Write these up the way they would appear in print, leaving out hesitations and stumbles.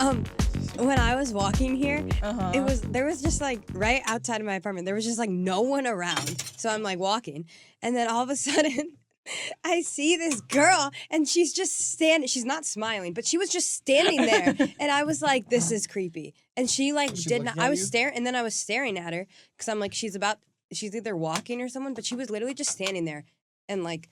When I was walking here, there was just like right outside of my apartment, there was just like no one around. So I'm like walking, and then all of a sudden, I see this girl, and she's just standing. She's not smiling, but she was just standing there, and I was like, "This is creepy." And she like did not. I was staring, and then I was staring at her because I'm like, she's either walking or someone, but she was literally just standing there, and like.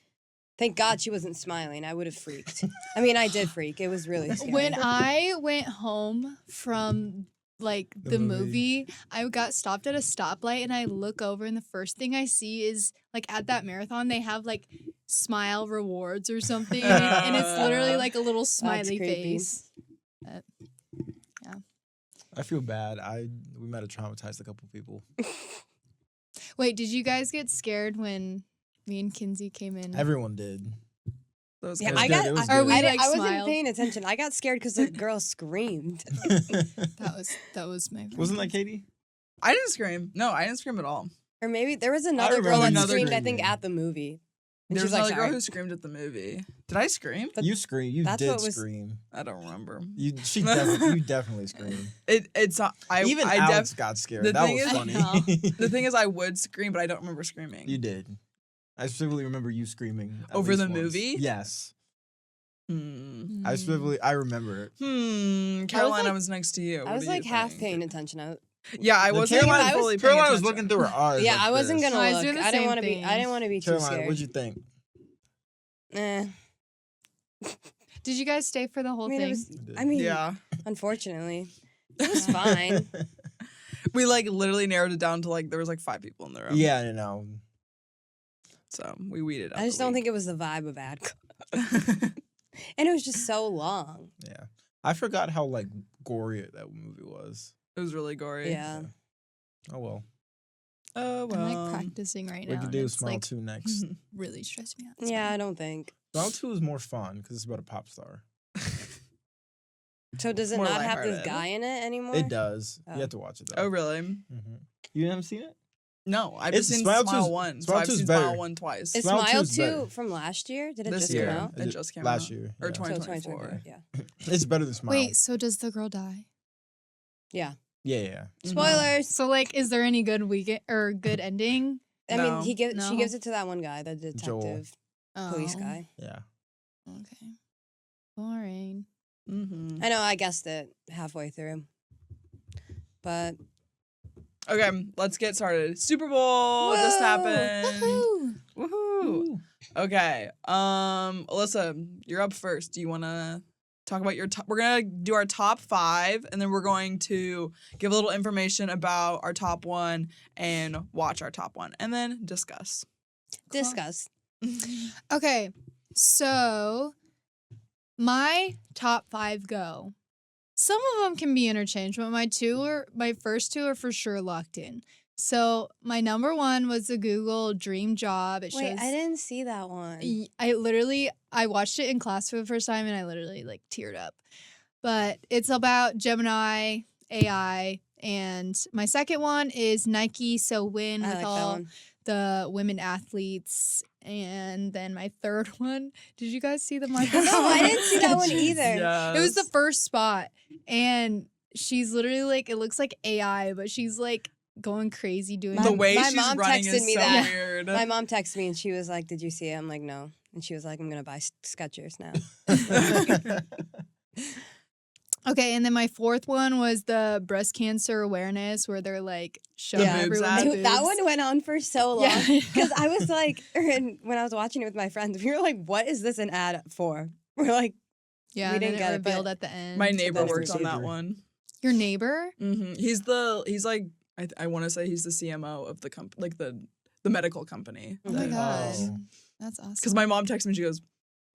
Thank God she wasn't smiling. I would have freaked. I mean, I did freak. It was really scary. When I went home from like the movie, I got stopped at a stoplight and I look over and the first thing I see is like at that marathon they have like smile rewards or something and it's literally like a little smiley face. Yeah. I feel bad. We might have traumatized a couple people. Wait, did you guys get scared when me and Kinsey came in? Everyone did. Yeah, I wasn't paying attention. I got scared because the girl screamed. that was my. Wasn't that Katie? I didn't scream. No, I didn't scream at all. Or maybe there was another girl that screamed. I think at the movie. There was another girl who screamed at the movie. Did I scream? You screamed. You did scream. I don't remember. You definitely screamed. Alex got scared. That was funny. The thing is, I would scream, but I don't remember screaming. You did. I specifically remember you screaming over the movie. Yes. I remember it. Carolina was next to you. I was like half paying attention. I wasn't fully paying attention. Carolina was looking through her eyes. Yeah, I wasn't gonna look. I didn't want to be too Carolina, scared. what'd you think? Did you guys stay for the whole thing? Yeah. Unfortunately, it was fine. We like literally narrowed it down to like there was like 5 people in the room. Yeah, I know. So we weeded out. I just don't think it was the vibe of Adco. And it was just so long. Yeah. I forgot how like gory that movie was. It was really gory. Yeah. Oh well. Oh well. I'm like practicing right now. We could do Smile 2 next. Really stressed me out. Yeah, I don't think. Smile 2 is more fun because it's about a pop star. So does it not have this guy in it anymore? It does. You have to watch it though. Oh really? Mm-hmm. You haven't seen it? No, I've just seen Smile 1. So I've seen Smile 1 twice. Is Smile 2 from last year? Did it just come out? It just came out. Last year. Or 2024. Yeah. It's better than Smile. Wait, so does the girl die? Yeah. Yeah. Spoilers. So like, is there any good good ending? I mean, she gives it to that one guy, the detective, police guy. Yeah. Okay. Boring. I know. I guessed it halfway through, but. Okay, let's get started. Super Bowl just happened. Woohoo! Okay, Alyssa, you're up first. Do you want to talk about your top? We're gonna do our top 5, and then we're going to give a little information about our top 1 and watch our top 1, and then discuss. Okay, so my top 5 go. Some of them can be interchanged, but my first 2 are for sure locked in. So my number 1 was the Google Dream Job. Wait, I didn't see that one. I watched it in class for the first time and I literally like teared up. But it's about Gemini AI. And my second one is Nike So Win with all the women athletes. And then my third one, did you guys see the Michael? No, I didn't see that one either. Yes. It was the first spot. And she's literally like, it looks like AI, but she's like going crazy doing the way she's mom running texted is me so that. weird. My mom texted me and she was like, "Did you see it?" I'm like, "No." And she was like, "I'm gonna buy Skechers now." Okay, and then my fourth one was the breast cancer awareness where they're like showing everyone's boobs. That one went on for so long because I was like, when I was watching it with my friends, we were like, "What is this an ad for?" We're like, "Yeah." We didn't get it revealed but at the end. My neighbor works on that one. Your neighbor? Mm-hmm. He's like I want to say he's the CMO of the company, like the medical company. Oh my god, that's awesome. Because my mom texted me, she goes,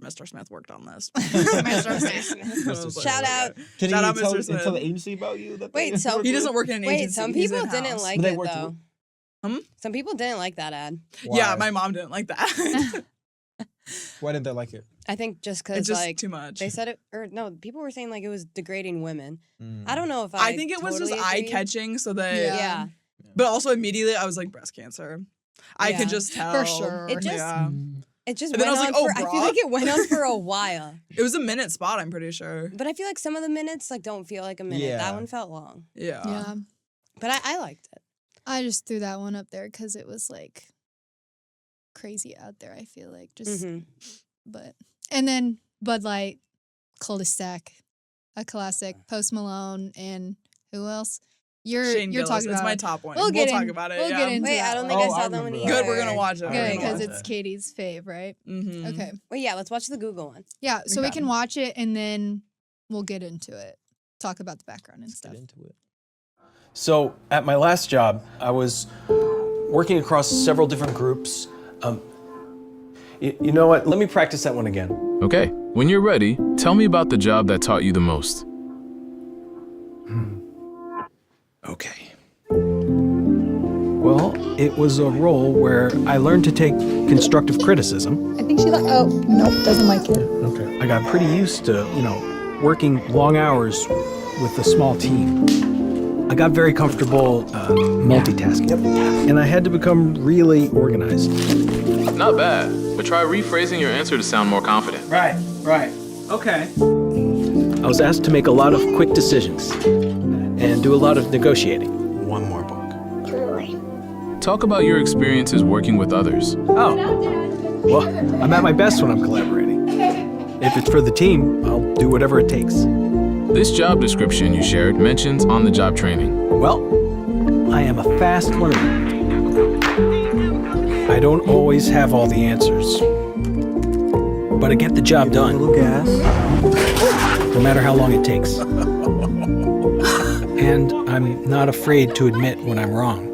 "Mr. Smith worked on this." Mr. Smith. Shout out. Can Shout out, you Mr. Smith. tell the agency about you? Wait, so he doesn't work in an agency. Wait, some people didn't like it though. Some people didn't like that ad. Why? Yeah, my mom didn't like that. Why didn't they like it? I think just because it's just like too much. They said it, or no, people were saying like it was degrading women. I don't know if I think it was just eye catching, so they yeah. But also immediately I was like breast cancer. I could just tell for sure. It just It just And then went I was on like, oh, for, I feel brah. like it went on for a while. It was a minute spot, I'm pretty sure. But I feel like some of the minutes like don't feel like a minute. Yeah. That one felt long. Yeah. Yeah. But I liked it. I just threw that one up there because it was like crazy out there. I feel like just, but and then Bud Light, Cul-de-sac, a classic. Post Malone, and who else? You're Shane Gillis. talking about. It's my top one. We'll get talk in- about it. we'll yeah. get into Wait, I that don't one. think I Oh, saw I that one remember either. that. Good, we're gonna watch it. Good, Okay. because Watch it's it. Katie's fave, right? Mm-hmm. Okay. Wait, yeah, let's watch the Google one. Yeah, so we Okay. can watch it and then we'll get into it. Talk about the background and Let's stuff. get into it. So at my last job, I was working across several different groups. You know what? Let me practice that one again. Okay, when you're ready, tell me about the job that taught you the most. Okay. Well, it was a role where I learned to take constructive criticism. I think she like. Oh, nope, doesn't like it. Okay. I got pretty used to, working long hours with a small team. I got very comfortable multitasking. And I had to become really organized. Not bad, but try rephrasing your answer to sound more confident. Right. Okay. I was asked to make a lot of quick decisions and do a lot of negotiating. One more book. Talk about your experiences working with others. Oh. Well, I'm at my best when I'm collaborating. If it's for the team, I'll do whatever it takes. This job description you shared mentions on-the-job training. Well, I am a fast learner. I don't always have all the answers, but I get the job done. No matter how long it takes. And I'm not afraid to admit when I'm wrong.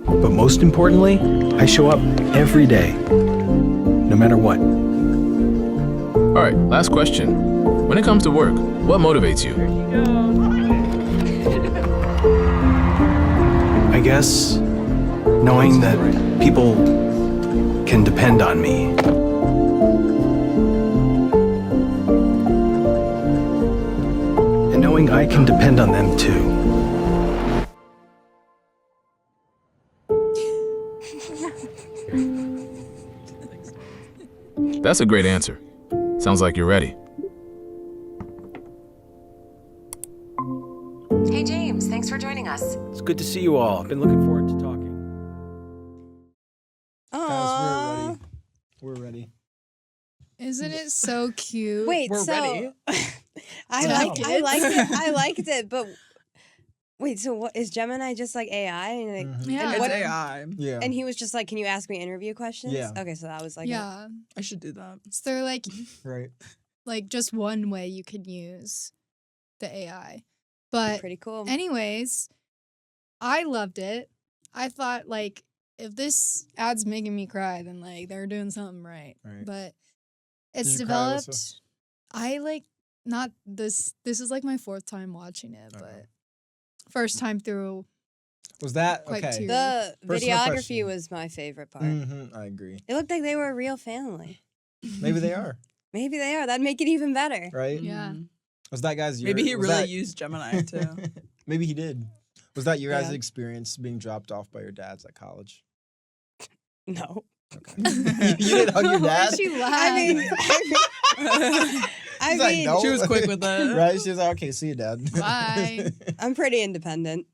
But most importantly, I show up every day, no matter what. All right, last question. When it comes to work, what motivates you? I guess knowing that people can depend on me. And knowing I can depend on them too. That's a great answer. Sounds like you're ready. Hey James, thanks for joining us. It's good to see you all. I've been looking forward to talking. Aww. Guys, we're ready. Isn't it so cute? Wait, We're so ready. I liked it. I liked it, but wait, so what is Gemini just like AI? And, like, Yeah. It's what- AI. Yeah. and he was just like, "Can you ask me interview questions?" Yeah. Okay, so that was like, Yeah. I should do that. So they're right. like just one way you could use the AI. But pretty cool. anyways, I loved it. I thought like if this ad's making me cry, then like they're doing something right. Right. But it's Did you cry, Alyssa? developed. I like not this. This is like my fourth time watching it, Okay. but first time through. Was that Quite okay? teary. The Personal videography question. was my favorite part. I agree. It looked like they were a real family. Maybe they are, Maybe they are. That'd make it even better. right? Yeah. Mhm. Was that guy's year? Maybe he was really that- used Gemini too. Maybe he did. Was that your guys' Yeah. experience being dropped off by your dads at college? No. Okay. You didn't hug your Why'd dad? she laugh? I mean, I She's like, mean, "No." She was quick with it. Right? She was like, okay, see you, Dad. Bye. I'm pretty independent.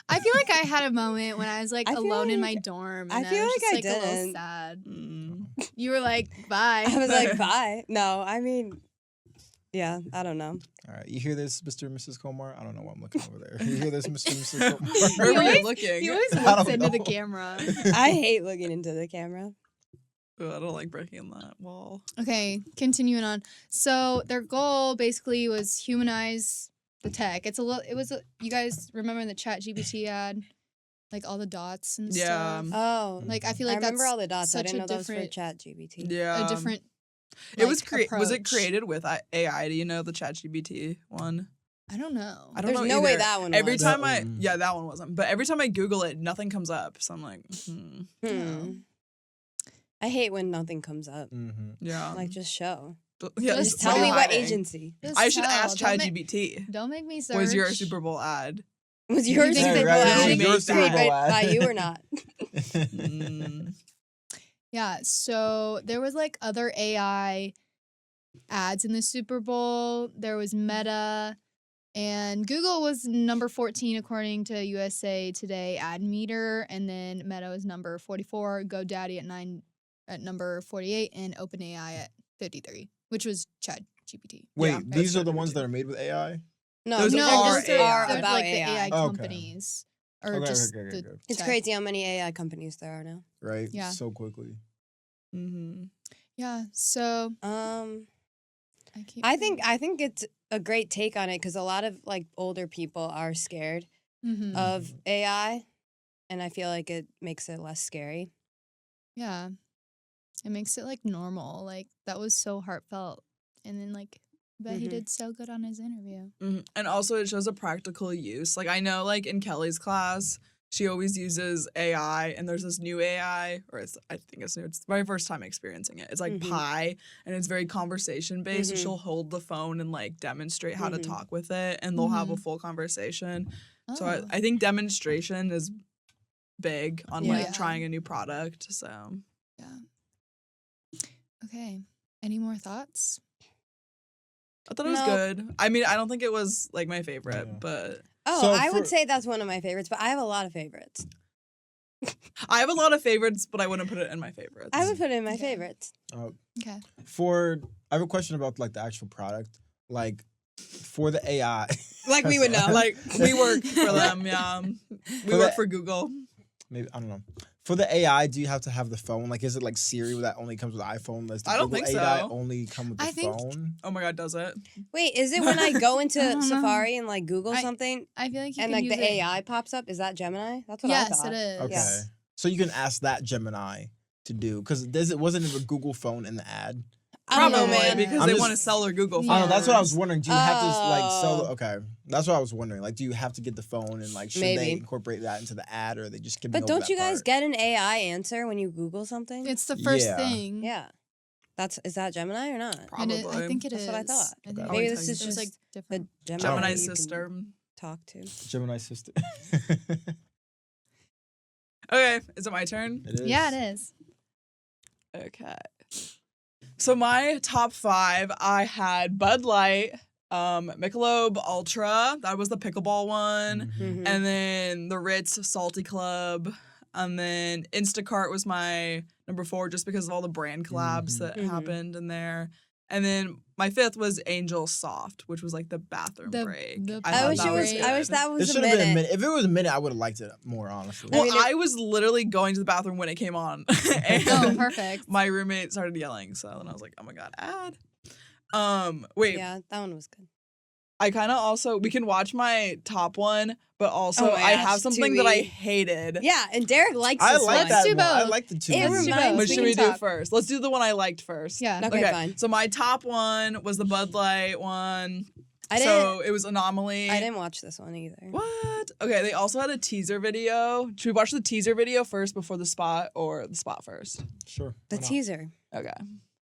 I feel like I had a moment when I was like I feel alone in like- my dorm. I And feel was like just, I like a little didn't. sad. Mm. You were like, bye. I was like, bye. No, I mean, yeah, I don't know. All right, you hear this, Mr. and Mrs. Comar? I don't know why I'm looking over there. You hear this, Mr. and Mrs. Comar? Where were you always- looking? He always I looks don't into the know. camera. I hate looking into the camera. Ooh, I don't like breaking that wall. Okay, continuing on. So their goal basically was humanize the tech. It's a little. It was. You guys remember the Chat GPT ad, like all the dots and Yeah. stuff. Oh, Like I feel I like remember that's all the dots. I such didn't a know that was for different- Chat GBT. Yeah. a different. It was like, was it approach. created with AI? Do you know the ChatGPT one? I don't know. I don't There's know no way either. that one Every was. time That one- yeah, that one wasn't. But every time I Google it, nothing comes up. So I'm like, I hate when nothing comes up. Mm-hmm. yeah, Like, just show. yeah. just Just tell me what hiding. agency. Just I should tell. ask Don't make- ChatGPT. Don't make me search. Was your Super Bowl ad? Was You yours think Super they Bowl right, ad you made created that. by you or not? Mm. Yeah, so there was like other AI ads in the Super Bowl. There was Meta, and Google was number 14 according to USA Today ad meter, and then Meta was number 44, GoDaddy at number 48, and OpenAI at 53, which was ChatGPT. Wait, Yeah, these that's are the ones ChatGPT. that are made with AI? No, Those these are are just just AI. they're about like AI. the AI Okay. companies, or Okay, just okay, the good. It's tech. crazy how many AI companies there are now. Right? Yeah. So quickly. Mm-hmm. Yeah, so I think it's a great take on it because a lot of like older people are scared Mm-hmm. of AI, and I feel like it makes it less scary. Yeah. It makes it like normal. Like that was so heartfelt. And then like I bet he Mhm. did so good on his interview. And also it shows a practical use. Like I know like in Kelly's class, she always uses AI, and there's this new AI, or I think it's new. It's my first time experiencing it. It's like Mhm. Pi, and it's very conversation based. So Mhm. she'll hold the phone and like demonstrate how to Mhm. talk with it, and they'll have a Mhm. full conversation. Oh. So I think demonstration is big on Yeah. like trying a new product. So Yeah. Okay. Any more thoughts? I thought it was No. good. I mean, I don't think it was like my favorite, Yeah. but Oh, So I would for- say that's one of my favorites, but I have a lot of favorites. I have a lot of favorites, but I wouldn't put it in my favorites. I would put it in my Okay. favorites. Okay. I have a question about like the actual product. Like for the AI. Like we would know. Like we work for them, yeah. We For work the- for Google. Maybe I don't know. For the AI, do you have to have the phone? Like, is it like Siri that only comes with iPhone? Does the I don't Google think AI so. only come with the I think- phone? Oh my god, does it? Wait, is it when I go into I don't know. Safari and like Google I- something I feel like you and can like use the it. AI pops up? Is that Gemini? That's what I Yes, thought. it is. Okay. Yeah. So you can ask that Gemini to do because wasn't it a Google phone in the ad? I don't know, Probably man. because I'm they just- want to sell their Google Yeah. I don't know. That's what I was followers. wondering. Do you have to like sell? Oh. Okay, that's what I was wondering. Like, do you have to get the phone and like should they Maybe. incorporate that into the ad, or are they just skipping But over don't that you guys part? get an AI answer when you Google something? It's the first Yeah. thing. Yeah. Is that Gemini or not? Probably. I think it is. That's what I thought. I think Okay. Maybe it this is There's, just like the different. Gemini Gemini's you can sister. talk to. Gemini sister. Okay, is it my turn? It is. Yeah, it is. Okay. So my top 5, I had Bud Light, Michelob Ultra, that was the pickleball one, Mhm. and then the Ritz Salty Club, and then Instacart was my number 4 just because of all the brand collabs that Mhm. happened in there. And then my 5th was Angel Soft, which was like the bathroom The- break. the I I thought wish that it was. good. I wish that It was a should have been a minute. minute. If it was a minute, I would have liked it more, honestly. Well, I I, mean, was literally going to the bathroom when it came on. and Oh, perfect. my roommate started yelling, so then I was like, "Oh my god, ad!" Wait, Yeah, that one was good. I kind of also we can watch my top one, but also Oh my I gosh, have something that I 2E. hated. Yeah, and Derek likes I this like one. that do one. I both. like the two. It Let's do reminds both. What me. should we do talk. first? Let's do the one I liked first. Yeah. Okay, fine. So my top one was the Bud Light one. I So it was Anomaly. didn't watch this one either. What? Okay, they also had a teaser video. Should we watch the teaser video first before the spot, or the spot first? Sure. The why not? teaser. Okay.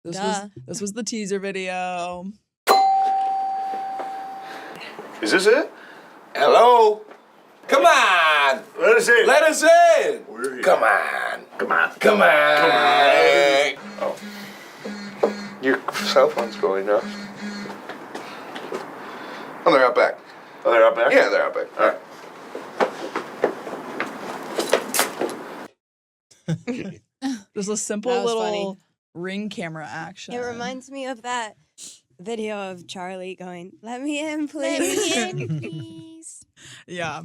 This Duh. was the teaser video. Is this it? Hello? Come on! Let us in! Let us in! We're here. Come on! Come on! Come on! Come on! Oh. Your cell phone's going off. Oh, they're out back. Oh, they're out back? Yeah, they're out back. All right. Just a simple That was little funny. ring camera action. It reminds me of that video of Charlie going, "Let me in, please." Please. Yeah.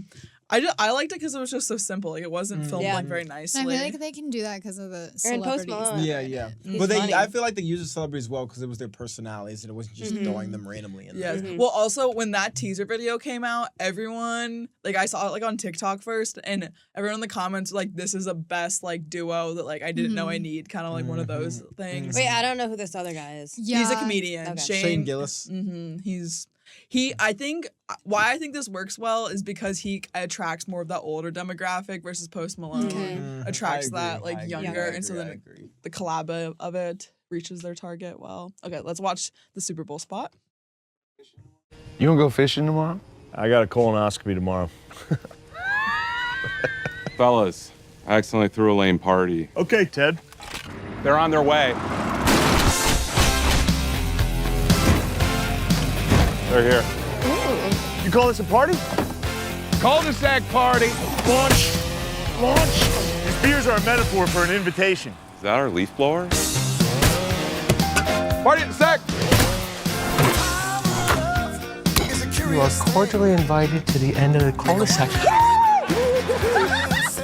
I liked it because it was just so simple. Like it wasn't filmed Yeah. like very I nicely. feel like they can do that because of the Or in Post celebrities. Malone. Yeah, yeah. He's But funny. I feel like they use the celebrities well because it was their personalities and it wasn't just Mhm. throwing them randomly in Yes. there. Mhm. Well, also when that teaser video came out, everyone like I saw it like on TikTok first, and everyone in the comments like this is a best like duo that like I didn't know I need, kind of like one of those things. Wait, I don't know who this other guy is. Yeah. He's a comedian. Okay. Shane Gillis. I think why I think this works well is because he attracts more of that older demographic versus Post Malone Okay. attracts I agree, that like I agree, younger, I and so agree, then I agree. the collab of it reaches their target well. Okay, let's watch the Super Bowl spot. You wanna go fishing tomorrow? I got a colonoscopy tomorrow. Fellas, I accidentally threw a lame party. Okay, Ted. They're on their way. They're here. Ooh. You call this a party? Cul-de-sac party. Launch! Launch! These beers are a metaphor for an invitation. Is that our leaf blower? Party at the sack. You are cordially invited to the end of the cul-de-sac.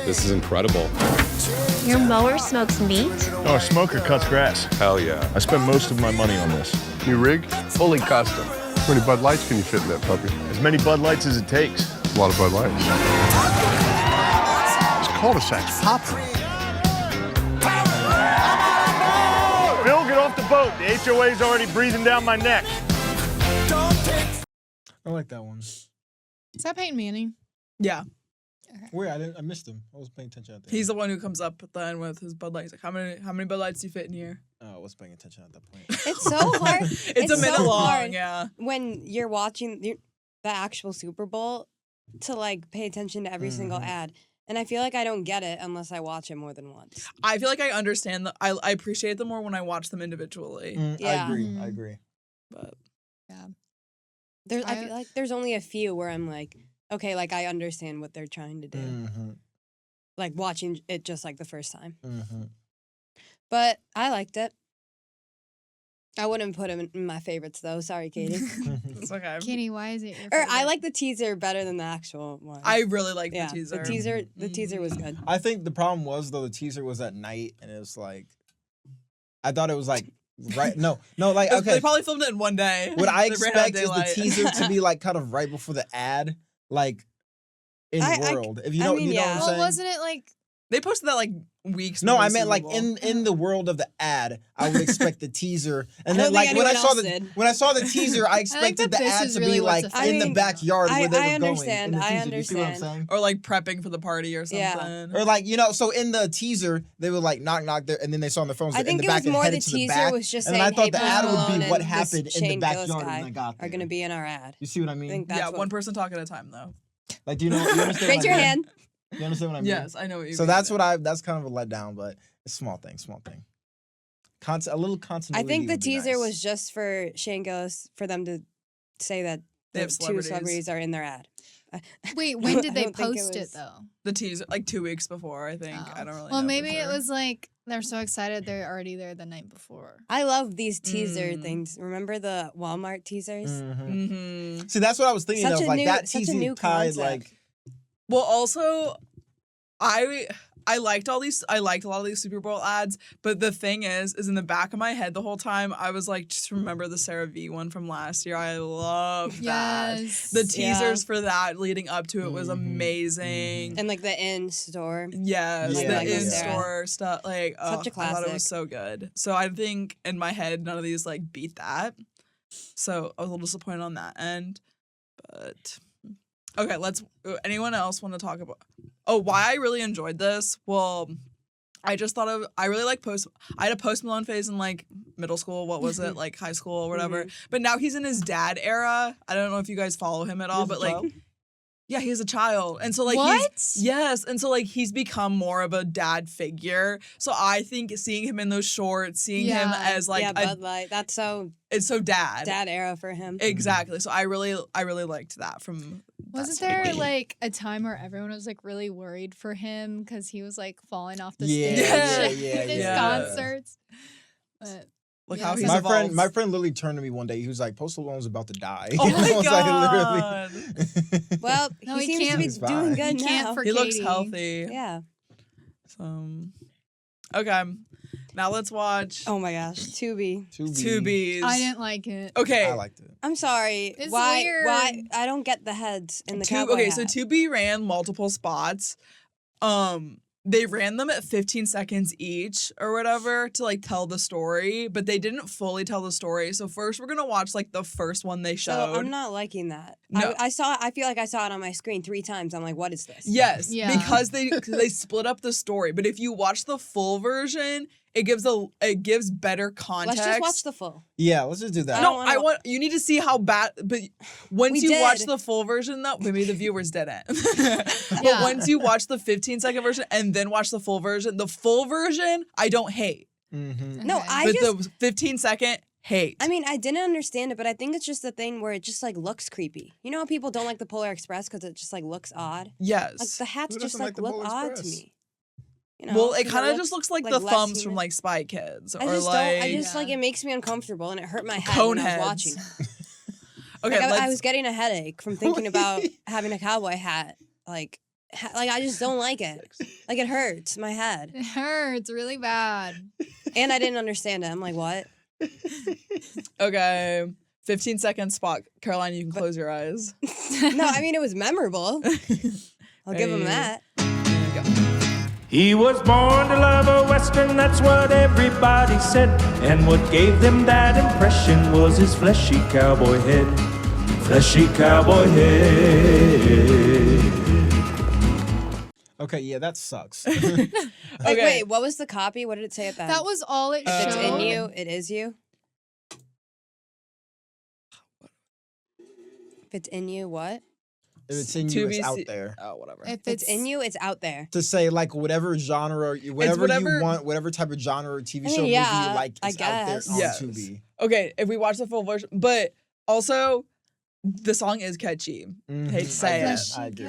This is incredible. Your mower smokes meat? Oh, a smoker cuts grass. Hell yeah. I spent most of my money on this. New rig? Fully custom. How many Bud Lights can you fit in that puppy? As many Bud Lights as it takes. A lot of Bud Lights. This cul-de-sac's popping. Bill, get off the boat. The HOA's already breathing down my neck. I like that one. Is that Peyton Manning? Yeah. Wait, I missed him. I was paying attention at the He's the one who comes up at the end with his Bud Lights. Like, how many Bud Lights do you fit in here? Oh, I was paying attention at that point. It's so hard. It's a minute so long, hard yeah. when you're watching the actual Super Bowl to like pay attention to every single ad. And I feel like I don't get it unless I watch it more than once. I feel like I understand I appreciate them more when I watch them individually. Yeah. I agree. But yeah. I feel like there's only a few where I'm like, okay, like I understand what they're trying to do. Like watching it just like the first time. But I liked it. I wouldn't put him in my favorites though. Sorry, Katie. It's okay. Katie, why is it your Or favorite? I like the teaser better than the actual one. I really like the teaser. The teaser was good. I think the problem was though the teaser was at night and it was like, I thought it was like right. No, like okay. They probably filmed it in one day. What I They ran out of expect is the daylight. teaser to be like kind of right before the ad, like in world. If you know, you know what I'm Well, saying. wasn't it like They posted that like weeks. No, before I the meant Super like Bowl. in the world of the ad, I would expect the teaser, and I then don't think like when I anyone saw else the did. when I saw the teaser, I expected that the this ad is to really be what's like affecting in the me. backyard where they were I going. understand. In the I teaser. You see what I'm understand. saying? Or like prepping for the party or something. Yeah. Or like so in the teaser they were like knock there, and then they saw on their phones I in think the it back was and more headed the to the teaser back. was just and saying, then I thought the Post ad would Malone be what and happened this in the Shane Gillis backyard guy when I got there. are going to be in our ad. You see what I I mean? think that's Yeah, what, one person talk at a time though. Like, do you understand? Raise what your I mean? hand. You understand what I mean? Yes, I know what you So mean. that's kind of a letdown, but it's a small thing. A little continuity. I think the would be teaser nice. was just for Shane Gillis for them to say that They the have two celebrities. celebrities are in their ad. Wait, when did I they don't think post it was- though? The teaser like 2 weeks before, I think. Oh. I don't really know. Well, for maybe it sure. was like they're so excited they're already there the night before. I love these teaser things. Remember the Walmart teasers? Mm-hmm. See, that's what I was thinking Such of. a Like new- that such a teaser new tied concept. like. Well, also, I liked all these. I liked a lot of these Super Bowl ads, but the thing is in the back of my head the whole time I was like, just remember the Sarah V one from last year. I love that. Yes. The teasers for that leading up to it was amazing. And like the in store. Yes, Yeah, the yeah. in-store stuff. Like, Such a I thought it classic. was so good. So I think in my head none of these like beat that. So I was a little disappointed on that end, but. Okay, anyone else want to talk about why I really enjoyed this? Well, I really like I had a Post Malone phase in like middle school, what was it? Like high school or whatever. But now he's in his dad era. I don't know if you guys follow him at all, but like yeah, he has a child. And so like he's become more of a dad figure. So I think seeing him in those shorts, seeing him as like Bud Light. That's so it's so dad era for him. Exactly. So I really liked that from Wasn't there like a time where everyone was like really worried for him because he was like falling off the stage in his concerts? But look how he's my evolved. my friend literally turned to me one day. He was like, "Post Malone's about to die." Oh my I was god! literally. Well, No, he he seems to be He's fine. doing good He can't now. for He looks Katie. healthy. Yeah. So okay, now let's watch Oh my gosh, Tubi. Tubi's. I didn't like it. Okay. I liked it. I'm sorry. It's why? weird. Why? I don't get the heads in the cowboy Okay, hat. so Tubi ran multiple spots. They ran them at 15 seconds each or whatever to like tell the story, but they didn't fully tell the story. So first we're gonna watch like the first one they showed. So I'm not liking that. No. I feel like I saw it on my screen 3 times. I'm like, what is this? Yes, Yeah. because they split up the story. But if you watch the full version, it gives better context. Let's just watch the full. Yeah, let's just do that. No, you need to see how bad. But once We you watch did. the full version, though, maybe the viewers didn't. But Yeah. once you watch the 15-second version and then watch the full version I don't hate. No, Okay. I But just. the 15-second hate. I mean, I didn't understand it, but I think it's just a thing where it just like looks creepy. You know how people don't like the Polar Express because it just like looks odd? yes. Like the hats Who just doesn't like like the look Polar odd to Express? me. You know, Well, it 'cause kind of just looks like the less thumbs human. from like Spy Kids. I or just like, don't. I just like it makes me uncomfortable and it hurt my head cone when I was heads. watching. Okay, Like, I let's. was getting a headache from thinking about having a cowboy hat. Like I just don't like it. Like it hurts my head, It hurts really bad. and I didn't understand it. I'm like, what? Okay, 15-second spot. Caroline, you can close your eyes. No, I mean it was memorable. I'll give him Hey. that. He was born to love a Western, that's what everybody said. And what gave them that impression was his fleshy cowboy head. Fleshy cowboy head. Okay, yeah, that sucks. Like, Okay. wait, what was the copy? What did it say at the end? That was all it If it's showed. in you, it is you. If it's in you, what? If it's in you, it's out TBC there. Oh, whatever. If If it's in you, it's out there. To say like whatever genre, whatever whatever- you want, whatever type of genre or TV I show mean, movie yeah, you like I is out there guess. on Yes. Tubi. Okay, if we watch the full version, but also the song is catchy. Hate to say it. I do.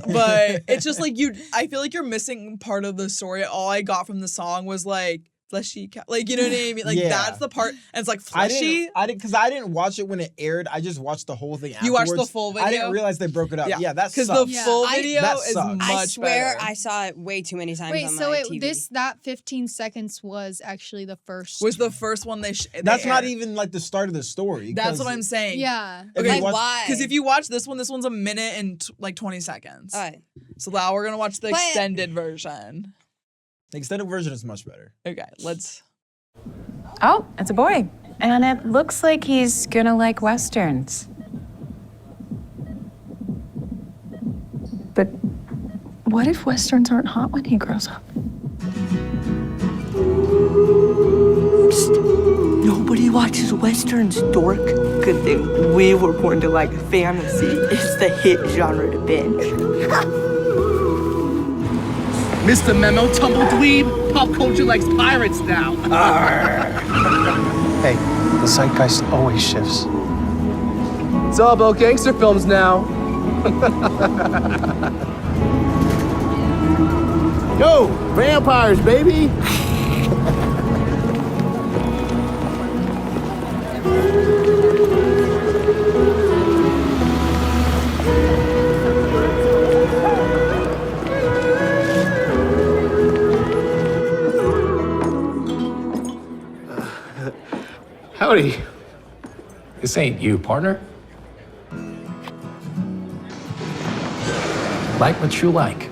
But it's just like I feel like you're missing part of the story. All I got from the song was like fleshy, like you know what I mean? Like Yeah. that's the part, and it's like I fleshy. didn't, because I didn't watch it when it aired. I just watched the whole thing. You watched the afterwards. full I video? didn't realize they broke it up. Yeah, that's because the full I- video that is sucks. much I swear better. I saw it way too many times Wait, on so my it TV. that 15 seconds was actually the first. Was the first one they That's not aired. even like the start of the story. That's what 'cause I'm saying. Yeah. if Okay, you watch- why? Because if you watch this one's a minute and like 20 seconds. All right. So now we're gonna watch the But- extended version. The extended version is much better. Okay, let's. Oh, it's a boy. And it looks like he's gonna like Westerns. But what if Westerns aren't hot when he grows up? Nobody watches Westerns, dork. Good thing we were born to like fantasy. It's the hit genre to binge. Mr. Memo, tumble dweeb. Pop culture likes pirates now. Hey, the zeitgeist always shifts. It's all about gangster films now. Yo, vampires, baby. Howdy. This ain't you, partner. Like what you like.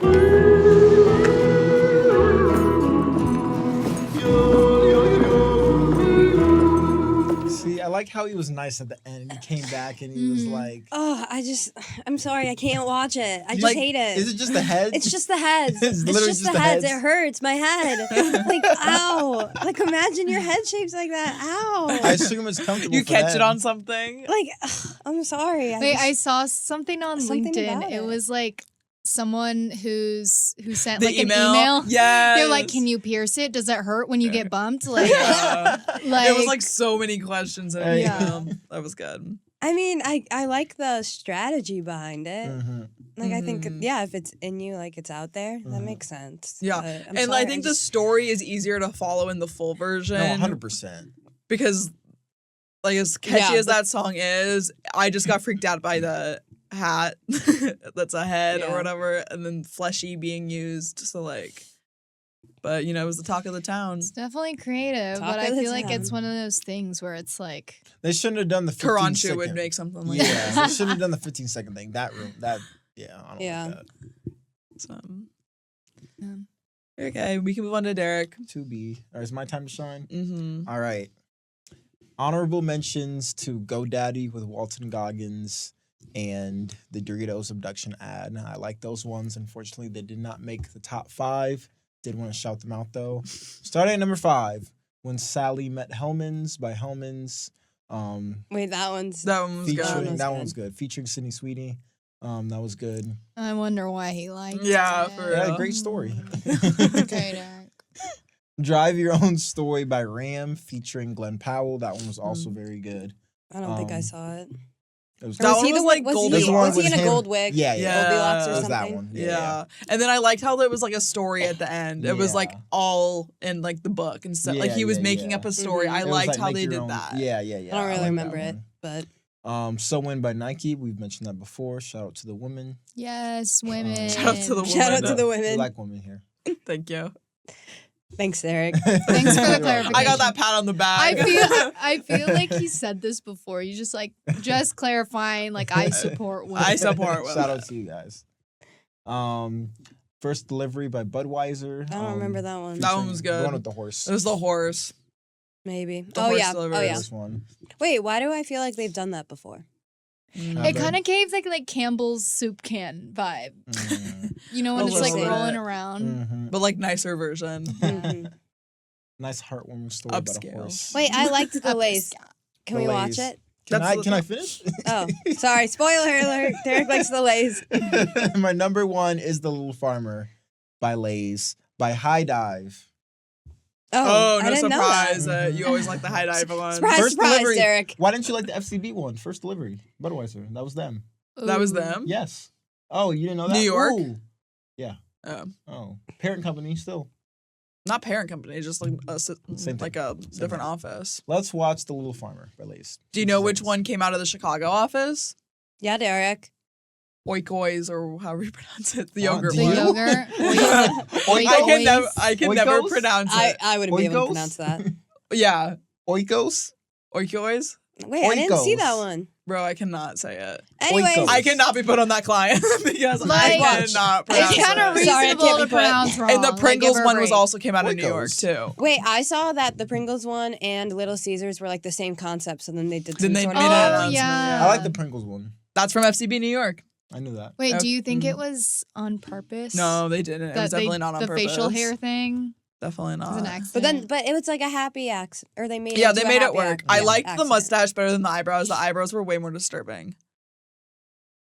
See, I like how he was nice at the end. He came back and he was like, Oh, I'm sorry, I can't watch it. I just Like, hate it. is it just the heads? It's just the heads. It's literally just just the the heads. heads. It hurts my head. Like, ow. Like, imagine your head shapes like that. Ow. I assume it's comfortable. You for catch it them. on something. Like, I'm sorry. Wait, I saw something on Something LinkedIn. about It it. was like someone who sent The like email? an email. Yes. They're like, "Can you pierce it? Does it hurt when you get bumped?" Like, It was like so many questions. In it. Yeah. That was good. I mean, I like the strategy behind it. Like, I think, yeah, if it's in you, like it's out there, that makes sense. Yeah, But I'm and sorry, I think the story is easier to follow in the full version. No, 100%. Because, like, as catchy Yeah, as that song is, I just got freaked out by the hat that's a head or Yeah. whatever, and then fleshy being used. So, like, but you know, it was the talk of the town. it's definitely creative, Talk but I of the feel like it's town. one of those things where it's like, They shouldn't have done the 15 Karanchu second. would make something like Yeah, that. they shouldn't have done the 15-second thing. Yeah, I don't Yeah. like that. So, okay, we can move on to Derek. To be. All right, it's my time to shine. Mm-hmm. All right. Honorable mentions to GoDaddy with Walton Goggins and the Doritos abduction ad. I like those ones. Unfortunately, they did not make the top 5. Did want to shout them out though. Starting at number 5, When Sally Met Hellmans by Hellmans. Wait, that one's. That one was Featuring, good. that one's good. Featuring Sydney Sweeney. That was good. I wonder why he liked Yeah, it. for Yeah, real. great story. Okay, Derek. Drive Your Own Story by Ram featuring Glenn Powell. That one was also very good. I don't think I saw it. It was That one was like Goldilocks. Was he in a gold wig? Yeah. Goldilocks or It was something? that one. Yeah. And then I liked how there was like a story at the end. It was like all in like the book and stuff. Like he was making up a story. I It was liked like how make they your did own- that. Yeah. I don't really like that remember it, one. but So Win by Nike. We've mentioned that before. Shout out to the women. Yes, women. Shout out to the shout out to the We women. like women here. Thank you. Thanks, Derek. Thanks for the clarification. I got that pat on the back. I feel like he said this before. You just clarifying, like I support women. I support women. Shout out to you guys. First Delivery by Budweiser. I don't remember that one. That one was good. The one with the horse. It was the horse. Maybe. The Oh horse yeah. delivery. Oh yeah. This one. Wait, why do I feel like they've done that before? It kind of gave like Campbell's soup can vibe. You know, when A it's like little bit. rolling around. But like nicer version. Nice heartwarming story about a Upscale. horse. Wait, I liked the Lays. Can The we Lays. watch it? Can I finish? Oh, sorry. Spoiler alert. Derek likes the Lays. My number one is The Little Farmer by Lay's by High Dive. Oh, I no didn't know surprise. that. You always like the high dive one. Surprise, surprise, Derek. Why didn't you like the FCB one? First Delivery. Budweiser. That was them. That was them? Yes. Oh, you didn't know that? New York? Ooh. Yeah. Oh. Parent company still. Not parent company, just like a, Same like a different office. Let's watch The Little Farmer by Lay's. Do you know which one came out of the Chicago office? Yeah, Derek. Oikois, or however you pronounce it. The Oh, yogurt do one. you? I can never Oikos? pronounce it. I wouldn't be able to Oikos? pronounce that. Yeah. Oikos? Oikois? Wait, I didn't see Oikos. that one. Bro, I cannot say it. Anyways, I cannot be put on that client because Like, I cannot pronounce It's kind of it. Sorry, I can't reasonable be to put. pronounce wrong. And the Like, Pringles give her a one was break. also came out of New York Oikos. too. wait, I saw that the Pringles one and Little Caesars were like the same concept, so then they did some Then they sort made of an Oh, announcement. yeah. I like the Pringles one. That's from FCB New York. I knew that. Wait, do you think Mm. it was on purpose? No, they didn't. It was definitely not on the purpose. facial hair thing Definitely was not. an accident. But it was like a happy accident, or they made it. Yeah, into they a made it happy work. ac- I yeah, liked the accident. mustache better than the eyebrows. The eyebrows were way more disturbing.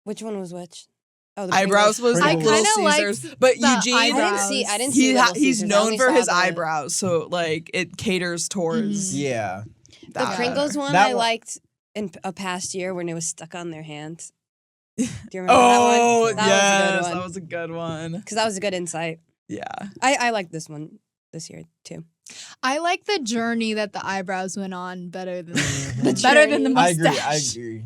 Which one was which? Oh, the Eyebrows Pringles. was I Little kinda liked Caesars, but the Eugene, eyebrows. I didn't see Little he's Caesars. I known only for saw his the- eyebrows, so like it caters towards Yeah. The that. Pringles one That I one- liked in a past year when it was stuck on their hands. Do you remember Oh, that one? yes, was a good one. that was a good one. Because that was a good insight. Yeah. I liked this one this year too. I like the journey that the eyebrows went on better than The better than the I mustache. agree.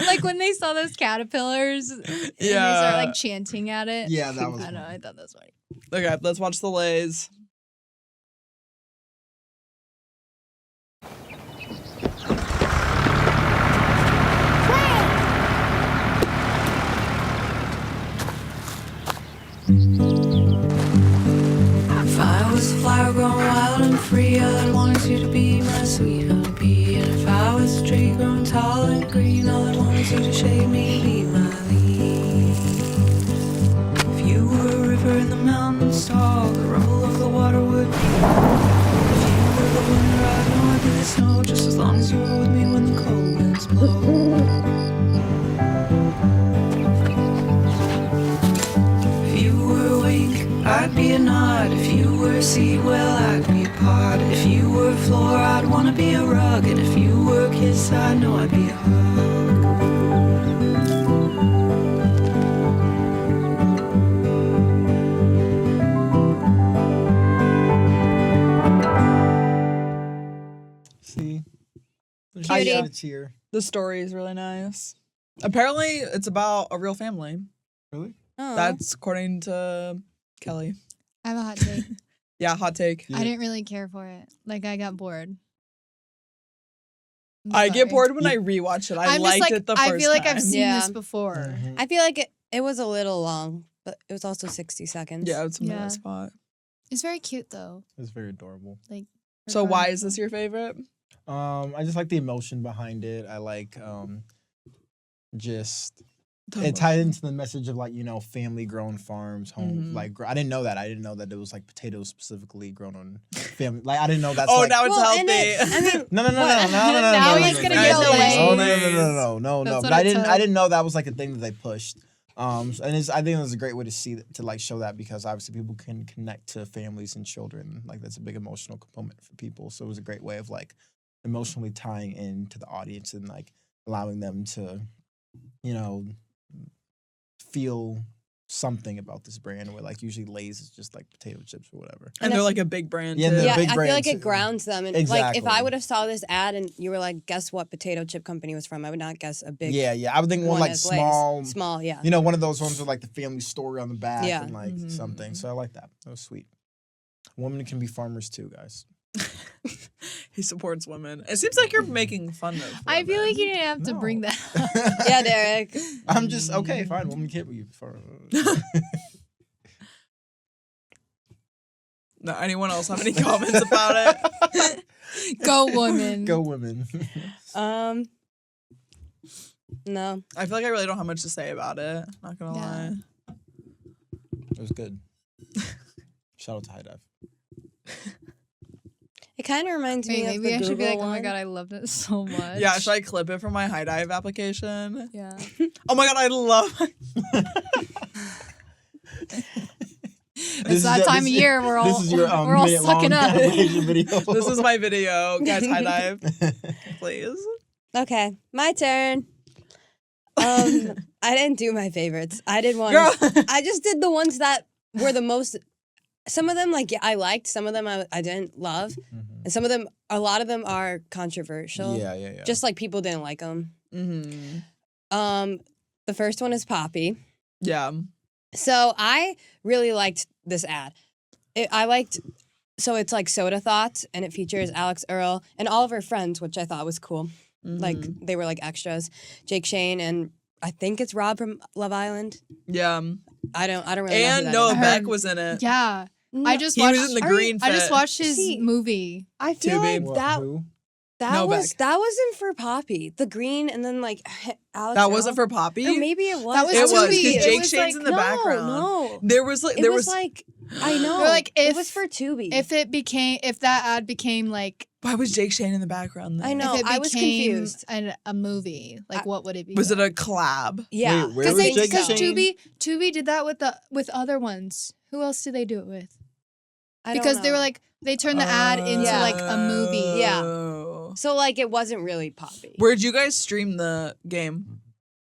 Like when they saw those caterpillars and they Yeah. start like chanting at it. Yeah, that was I don't know. fun. I thought that was funny. Okay, let's watch the Lays. If I was a flower growing wild and free, all I wanted you to be my sweet honeybee. And if I was a tree growing tall and green, all I wanted you to shade me, be my leaf. If you were a river in the mountains tall, the rumble of the water would be. If you were the winter, I'd know I'd be the snow, just as long as you were with me when the cold winds blow. If you were awake, I'd be a nod. If you were a seed, well, I'd be a pod. If you were a floor, I'd wanna be a rug. And if you were a kiss, I know I'd be a hug. See? There's Cutie. a cheer. The story is really nice. Apparently, it's about a real family. Really? Oh. That's according to Kelly. I have a hot take. Yeah, hot take. I didn't really care for it. Like I got bored. I'm I get sorry. bored when I rewatch it. I I'm liked just like it the first I feel like time. I've seen Yeah. this before. Mm-hmm. I feel like it was a little long, but it was also 60 seconds. Yeah, it's a Yeah. minute spot. It's very cute though. It's very adorable. Like So why is this your favorite? I just like the emotion behind it. I like just it tied into the message of like, you know, family grown farms, home Mhm. like I didn't know that. I didn't know that it was like potatoes specifically grown on family. Like I didn't know that's Oh, like now it's Well, and healthy. it, I mean, no. Now no, he's no, gonna no, get no, away. No. That's But what I it didn't. took. I didn't know that was like a thing that they pushed. And I think it's a great way to like show that, because obviously people can connect to families and children. Like that's a big emotional component for people. So it was a great way of like emotionally tying into the audience and like allowing them to, you know, feel something about this brand, where like usually Lay's is just like potato chips or whatever. And they're like a big brand. Yeah, too. Yeah, big I feel like brands. it grounds them. And like Exactly. if I would have saw this ad and you were like, guess what potato chip company was from, I would not guess a big. Yeah. I would think one like as Lay's. small. Small, yeah. You know, one of those ones with like the family story on the back Yeah. and like something. So I like that. That was sweet. Women can be farmers too, guys. He supports women. It seems like you're making fun of women. I feel like you didn't have to bring that up. Yeah, Derek. I'm just okay, fine. Women can't be farmers. No, anyone else have any comments about it? Go women. Go women. No. I feel like I really don't have much to say about it. Not gonna lie. It was good. Shout out to High Dive. It kind of reminds me Hey, of maybe the I should be Google like, oh my one. god, I loved it so much. Yeah, should I clip it from my High Dive application? Yeah. Oh my god, I love It's that time of year we're all This is your we're all sucking up. video. This is my video. Guys, High Dive. Please. Okay, my turn. I didn't do my favorites. I did ones. Girl. I just did the ones that were the most. Some of them, like I liked. Some of them I didn't love, and some of them, a lot of them are controversial. Yeah. Just like people didn't like them. Mm-hmm. The first one is Poppi. Yeah. So I really liked this ad. So it's like Soda Thoughts, and it features Alex Earl and all of her friends, which I thought was cool. Like they were like extras. Jake Shane and I think it's Rob from Love Island. Yeah. I don't really know. Who And that Noah is. Beck was in it. Yeah. No, I just He watched was in the green I just fit. watched his See, movie. I feel Tubi. like that Who? No, Beck. that wasn't for Poppy. The green and then like Alex. That Earl. wasn't for Poppy? Or maybe it was. That was It was, Tubi. because It Jake was Shane's in the no, background. No, There was like it was like I know. They're like, it if- was for Tubi. If that ad became like Why was Jake Shane in the background then? I know. if it I was became confused. a movie, like what would it be? Was it a collab? Yeah, Wait, where was Jake Because Shane? Tubi did that with other ones. Who else did they do it with? I don't Because they were know. like they turned the ad into Yeah. like a movie. Yeah. Oh. So like it wasn't really Poppy. Where'd you guys stream the game?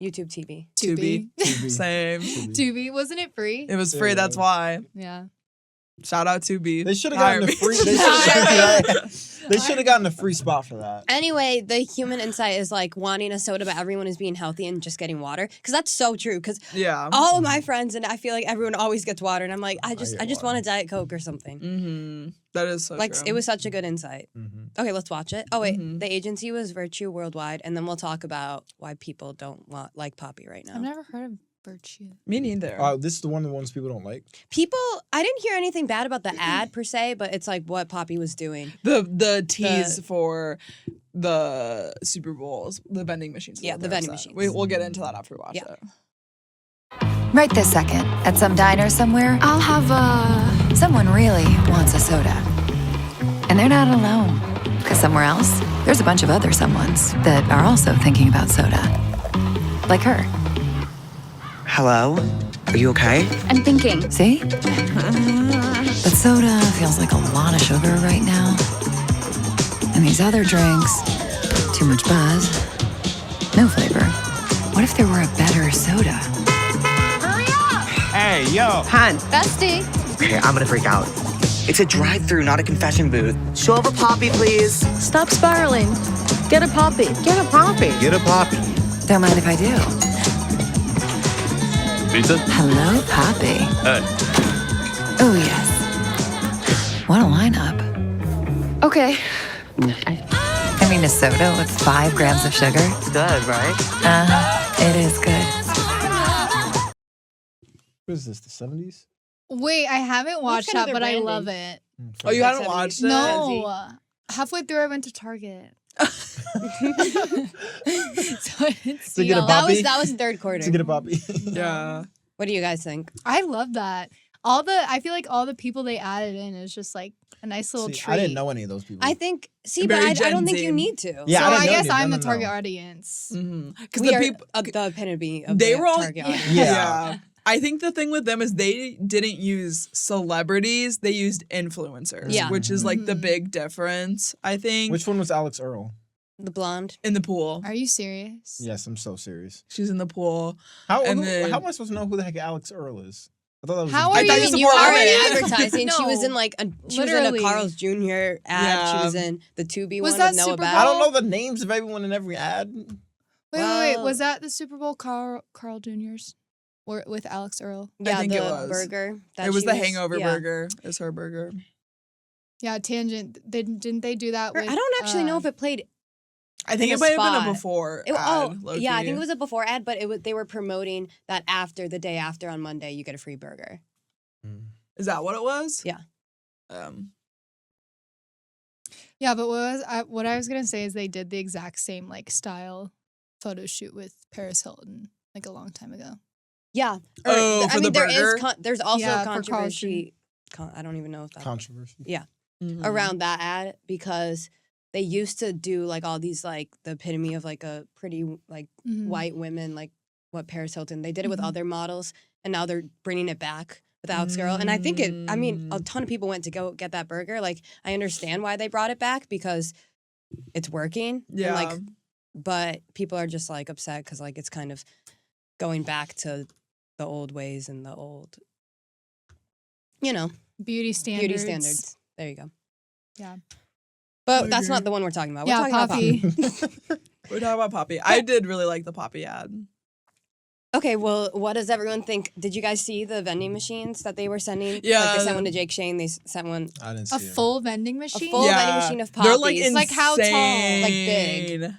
YouTube TV. Tubi. Same. Tubi, wasn't it free? It was free, that's why. Yeah. Shout out Tubi. They should have Hire gotten a me. free. They should have gotten a free spot for that. Anyway, the human insight is like wanting a soda, but everyone is being healthy and just getting water. Because that's so true. Because Yeah. all of my friends and I feel like everyone always gets water, and I'm like, I just get want a Diet Coke or something. Mm-hmm. That is so Like true. it was such a good insight. Okay, let's watch it. Oh wait, the agency was Virtue Worldwide, and then we'll talk about why people don't like Poppy right now. I've never heard of Virtue. Me neither. This is the ones people don't like. People, I didn't hear anything bad about the ad per se, but it's like what Poppy was doing. The tease for the Super Bowls, the vending machines. is Yeah, what the they're vending upset. machines. We'll get into that after we watch Yeah. it. Right this second, at some diner somewhere, I'll have someone really wants a soda. And they're not alone. Because somewhere else, there's a bunch of other someones that are also thinking about soda. Like her. Hello? Are you okay? I'm thinking. See? But soda feels like a lot of sugar right now. And these other drinks, too much buzz, no flavor. What if there were a better soda? Hurry up! Hey, yo! Han! Bestie. Okay, I'm gonna freak out. It's a drive-through, not a confession booth. Show up a Poppy, please. Stop spiraling. Get a Poppy. Get a Poppy. Get a Poppy. Don't mind if I do. Pizza? Hello, Poppy. Hey. Oh, yes. What a lineup. Okay. I mean, a soda with 5 grams of sugar. It's good, right? It is good. What is this? The 70s? Wait, I haven't watched kind of that, but their I branding? love it. Oh, you haven't 70s. watched it? No. Halfway through, I went to Target. So it's To get a That Poppy? was third quarter. To get a Poppy. Yeah. What do you guys think? I love that. I feel like all the people they added in is just like a nice little treat. I didn't know any of those people. I think. But I don't think you need to. Yeah, so I guess I'm the target audience. Because we are the epitome of they the were all target audience. yeah. I think the thing with them is they didn't use celebrities; they used influencers, which is like the big difference. I think. Which one was Alex Earl? The blonde in the pool. Are you serious? Yes, I'm so serious. She's in the pool. How am I supposed to know who the heck Alex Earl is? I thought that was. How I are thought you? You are in already advertising. She was in like she was in a Literally. Carl's Jr. ad. She was in the Tubi Was one that with Noah Super Bauer. Bowl? I don't know the names of everyone in every ad. Wait. Was that the Super Bowl Carl Jr.'s? Or with Alex Earl? Yeah, I think the it was. burger. It was the Hangover burger. It's her burger. Yeah, Tangent. Didn't they do that? Or With, I don't actually know if it played. I think it might have been a before ad. Yeah, I think it was a before ad, but they were promoting that after the day after on Monday you get a free burger. Is that what it was? Yeah. Yeah, but what I was gonna say is they did the exact same like style photo shoot with Paris Hilton like a long time ago. Yeah. For the burger? There's also Yeah, for Carl's controversy. I don't even know if that's Controversy. Yeah. Mm-hmm. Around that ad because they used to do like all these like the epitome of like a pretty like white women like what Paris Hilton. They did it with other models and now they're bringing it back with Alex Earl. And I think a ton of people went to go get that burger. Like I understand why they brought it back because it's working. Yeah. And, like, but people are just like upset because like it's kind of going back to the old ways and the old, beauty standards. There you go. Yeah. But that's not the one we're talking about. We're Yeah, talking Poppi. about Poppi. We're talking about Poppi. I did really like the Poppi ad. Okay, well, what does everyone think? Did you guys see the vending machines that they were sending? Yeah. Like they sent one to Jake Shane. They sent one. I didn't A see it. full vending machine? A full vending machine of poppies. They're like insane. Like how tall? Like big.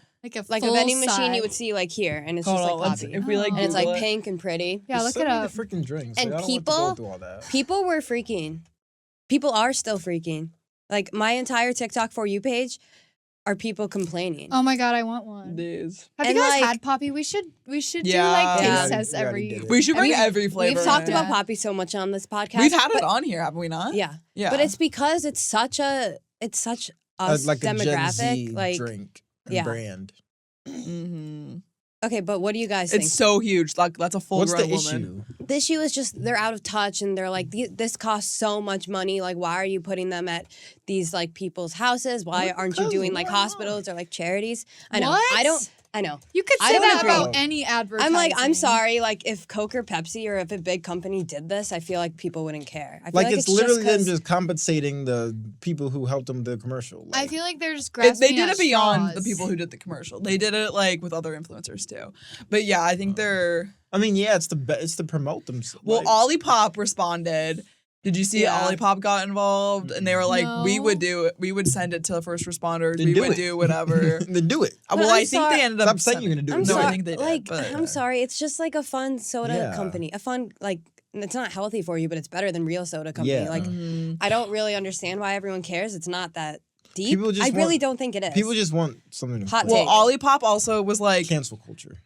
Like a vending machine you would see like here, and it's Hold just on, like let's- Poppi. if we, like, and it's like Google it. pink and pretty. Yeah, look Send it me up. the freaking drinks. And Like, I don't want to go through all that. people were freaking. People are still freaking. Like my entire TikTok For You page are people complaining. Oh my god, I want one. These. Have And, you guys like- had Poppi? We should do like Yeah. taste Yeah, tests we already every. did it. We should bring And every flavor. We've talked in. about Poppi so much on this podcast. We've had it but- on here, have we not? Yeah. Yeah. But it's because it's such us Like a Gen demographic. Z Like drink and yeah. brand. Mm-hmm. Okay, but what do you guys think? It's so huge. Like that's a full What's grown the woman. issue? The issue is just they're out of touch and they're like, this costs so much money. Like, why are you putting them at these like people's houses? Why aren't you doing like hospitals or like charities? I know. What? I know. You could I say don't that agree. about any advertising. I'm like, I'm sorry. Like, if Coke or Pepsi or if a big company did this, I feel like people wouldn't care. I feel Like it's literally them 'cause- just compensating the people who helped them the commercial. I feel like they're just grasping They did at it beyond straws. the people who did the commercial. They did it like with other influencers too. But yeah, I think they're. I mean, yeah, it's to promote them. Well, Olipop responded. Did you see Yeah. Olipop got involved? And they were like, we No. would do it. We would send it to first responders. Then we do would it. do whatever. Then do it. But Well, I'm I think sorry- they ended Stop up. saying you're gonna do it. I'm Do sorry. I think they did. Like, but, I'm sorry. It's just like a fun soda Yeah. company. A fun, like, it's not healthy for you, but it's better than real soda company. Yeah. Like, Mhm. I don't really understand why everyone cares. It's not that deep. People just I really want- don't think it is. People just want something to Hot Well, take. Olipop also was like cancel culture.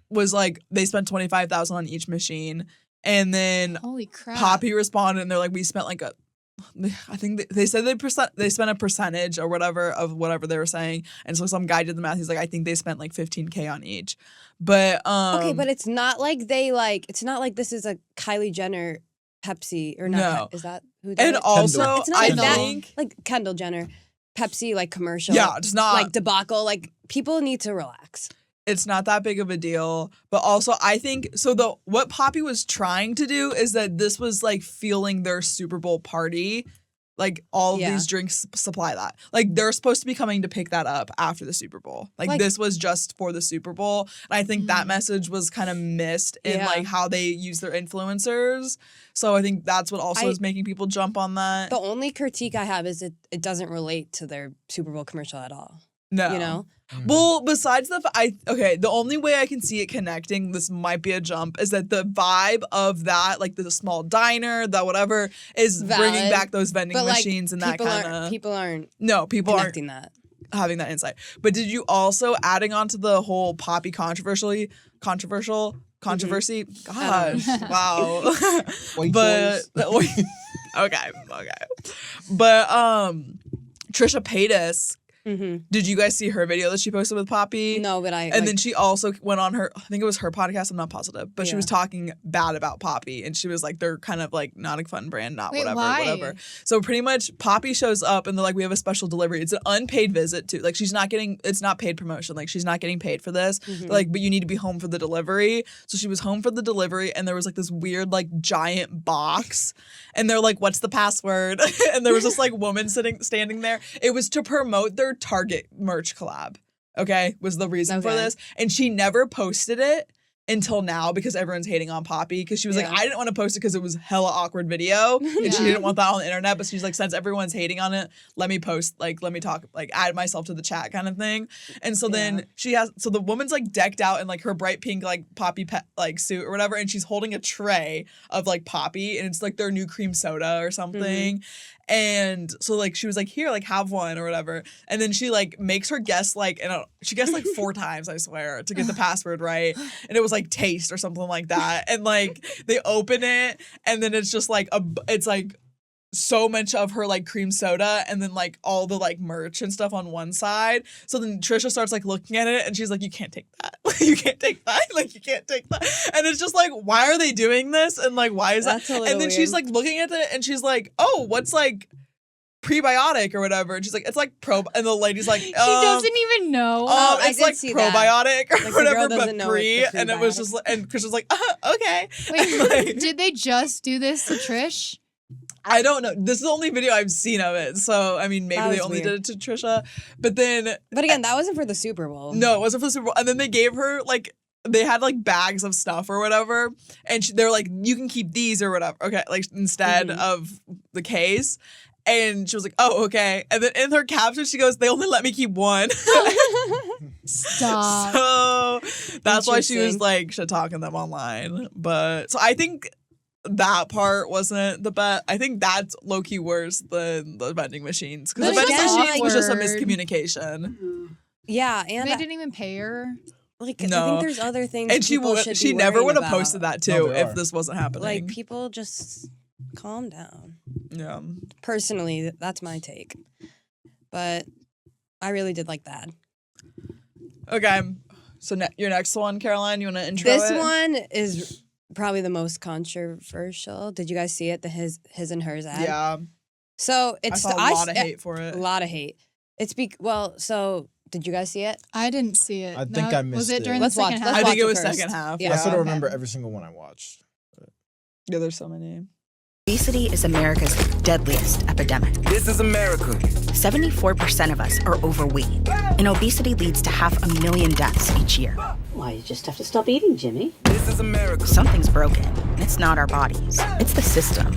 they spent $25,000 on each machine, and then Holy crap. Poppi responded, and they're like, we spent like I think they said they spent a percentage or whatever of whatever they were saying, and so some guy did the math. He's like, I think they spent like $15K on each, but Okay, but it's not like it's not like this is a Kylie Jenner Pepsi or not. No. Is that who did and it? also It's not I like that, think like Kendall Jenner Pepsi like commercial. Yeah, it's not- like debacle. Like people need to relax. it's not that big of a deal, but also I think so. What Poppi was trying to do is that this was like fueling their Super Bowl party. Like all of Yeah. these drinks supply that. Like they're supposed to be coming to pick that up after the Super Bowl. Like this was just for the Super Bowl. And I think that message was kind of missed in Yeah. like how they use their influencers. So I think that's what also is making people jump on that. The only critique I have is it doesn't relate to their Super Bowl commercial at all. No. You know? Well, besides the only way I can see it connecting, this might be a jump, is that the vibe of that, like the small diner, that whatever, is bringing Valid. back those vending But, like, machines and that people kind aren't- of. people aren't People aren't connecting that. having that insight. But did you also adding on to the whole Poppi controversy? Gosh, wow. White but boys. Okay. But Trisha Paytas. Did you guys see her video that she posted with Poppi? No, but then she also went on her, I think it was her podcast, I'm not positive, but she was talking bad about Poppi, and she was like, they're kind of like not a fun brand, whatever. So pretty much Poppi shows up and they're like, we have a special delivery. It's an unpaid visit too. Like it's not paid promotion. Like she's not getting paid for this. Like, but you need to be home for the delivery. So she was home for the delivery and there was like this weird like giant box and they're like, what's the password? And there was this like woman standing there. It was to promote their Target merch collab, okay, was the reason for this. And she never posted it until now because everyone's hating on Poppi because she was like, I didn't want to post it because it was hella awkward video and she didn't want that on the internet, but she's like, since everyone's hating on it, let me post, like, let me talk, like add myself to the chat kind of thing. And so then so the woman's like decked out in like her bright pink like Poppi like suit or whatever, and she's holding a tray of like Poppi and it's like their new cream soda or something. And so like she was like, here, like have one or whatever. And then she like makes her guess like, she guessed like 4 times, I swear, to get the password right. And it was like taste or something like that. And like they open it and then it's just like it's like so much of her like cream soda and then like all the like merch and stuff on one side. So then Trisha starts like looking at it and she's like, you can't take that. You can't take that. Like you can't take that. And it's just like, why are they doing this? And like, why is that? And then weird. She's like looking at it and she's like, oh, what's like prebiotic or whatever? And she's like, it's like and the lady's like, she doesn't even know. It's like probiotic or like whatever, but pre. And it was just, and Chris was like, okay. Wait, like, did they just do this to Trish? I don't know. This is the only video I've seen of it. So, I mean, maybe they only did it to Trisha. But again, that wasn't for the Super Bowl. No, it wasn't for the Super Bowl. And then they gave her, like, they had, like, bags of stuff or whatever. And they're like, you can keep these or whatever. Okay, like, instead of the case. And she was like, oh, okay. And then in her caption, she goes, they only let me keep one. Stop. So, that's why she was, like, shit-talking them online. But, so I think that part wasn't the best. I think that's low-key worse than the vending machines. Because the vending machines was just a miscommunication. Yeah, and they didn't even pay her. Like, no. I think there's other things. And she never would have posted that too if this wasn't happening. Like, people just calm down. Yeah. Personally, that's my take. But I really did like that. Okay. So your next one, Caroline, you want to intro This it? one is probably the most controversial. Did you guys see it? The his and hers ad? Yeah. So it's I saw a lot of hate for it. A lot of hate. So did you guys see it? I didn't see it. I think I missed Was it it. during Let's the second watch. half? I think it was first. second half. Yeah. I sort of remember every single one I watched. Yeah, there's so many. Obesity is America's deadliest epidemic. This is America. 74% of us are overweight, and obesity leads to 500,000 deaths each year. Why, you just have to stop eating, Jimmy. This is America. Something's broken. It's not our bodies. It's the system.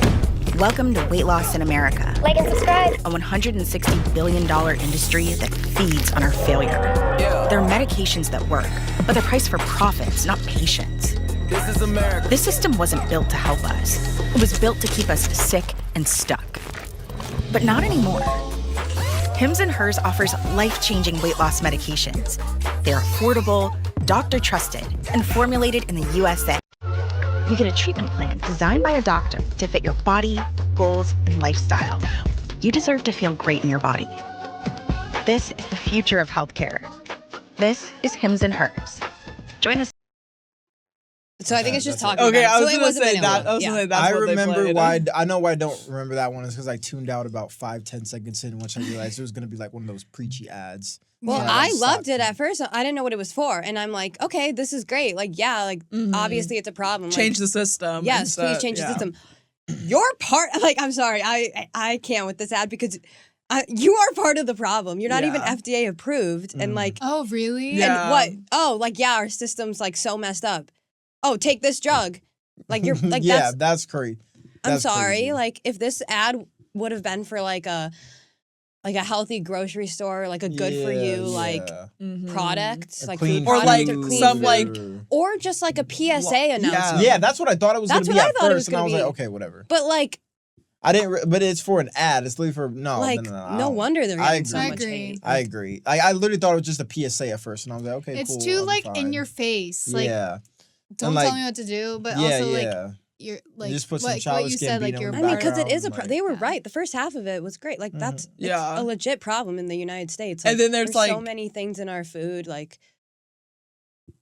Welcome to Weight Loss in America. Like and subscribe. A $160 billion industry that feeds on our failure. Yeah. There are medications that work, but they're priced for profits, not patients. This is America. This system wasn't built to help us. It was built to keep us sick and stuck. But not anymore. Hims and Hers offers life-changing weight loss medications. They're affordable, doctor-trusted, and formulated in the USA. You get a treatment plan designed by a doctor to fit your body, goals, and lifestyle. You deserve to feel great in your body. This is the future of healthcare. This is Hims and Hers. Join us. So I think it's just talking. Okay, about I was gonna say that. I remember why. I know why I don't remember that one is because I tuned out about 5-10 seconds in, once I realized it was gonna be like one of those preachy ads. Well, I loved it at first. I didn't know what it was for, and I'm like, okay, this is great. Like, yeah, like obviously it's a problem. Change the system. Yes, please change the system. You're part. Like, I'm sorry, I can't with this ad because. You are part of the problem. You're not even FDA approved, and like, oh really? And what? Oh, like our system's like so messed up. Oh, take this drug. Like you're like that's crazy. I'm sorry. Crazy. Like if this ad would have been for like a healthy grocery store, like a good for you like product, like food or like some like or just like a PSA announcement. Yeah, that's what I thought it was going to be at first, and I was like, okay, whatever. But like. I didn't, but it's for an ad. It's literally for no. No wonder they're getting so much hate. I agree. I literally thought it was just a PSA at first, and I was like, okay, it's cool. too like in your face. Like, don't tell me what to do, but also like you're like Just put some what you Childish said, like Gambino you're. in I the mean, because it background, is a. like- They were right. The first half of it was great. Like that's Yeah. it's a legit problem in the United States. And Like, then there's, so like- many things in our food. Like,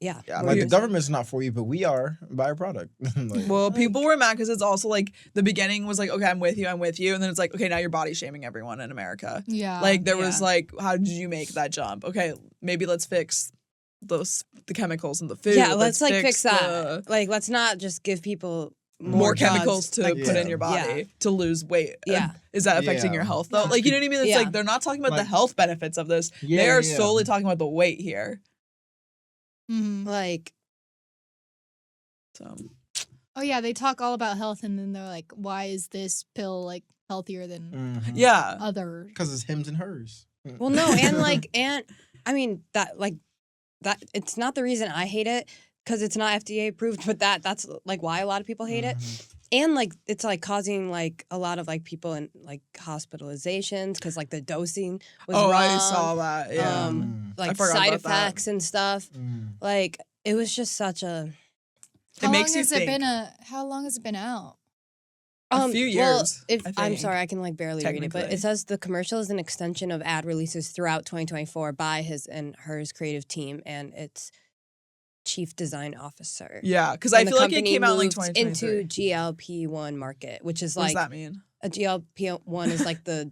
yeah, Like the government's not for you, but we are. Buy a product. Like, Well, people were mad because it's also like the beginning was like, okay, I'm with you, and then it's like, okay, now you're body shaming everyone in America. Yeah. Like there was like, how did you make that jump? Okay, maybe let's fix the chemicals in the food. Yeah, let's like fix the- that. Like, let's not just give people more drugs, chemicals to like, put in your body to lose weight. Yeah. Is that affecting Yeah. your health though? Like, you know what I mean? It's Yeah. like they're not talking about the Like- health benefits of this. Yeah, they are yeah. solely talking about the weight here. Mhm. Like, So Oh yeah, they talk all about health, and then they're like, "Why is this pill like healthier than yeah. other?" Because it's hims and hers. well, no, and like, and I mean that it's not the reason I hate it because it's not FDA approved, but that's like why a lot of people hate it. And like it's like causing like a lot of like people in like hospitalizations because like the dosing was Oh, wrong. I saw that. Yeah. I Like forgot side about that. effects and stuff. Like it was just such a How makes long you has it think. been How long has it been out? A few Well, years, if I I'm think, sorry, I can like barely read it, but technically. it says the commercial is an extension of ad releases throughout 2024 by his and hers creative team and its chief design officer. Yeah, because I And the feel like it company came out in like moved 2023. into GLP-1 market, which is What does like that mean? a GLP-1 is like the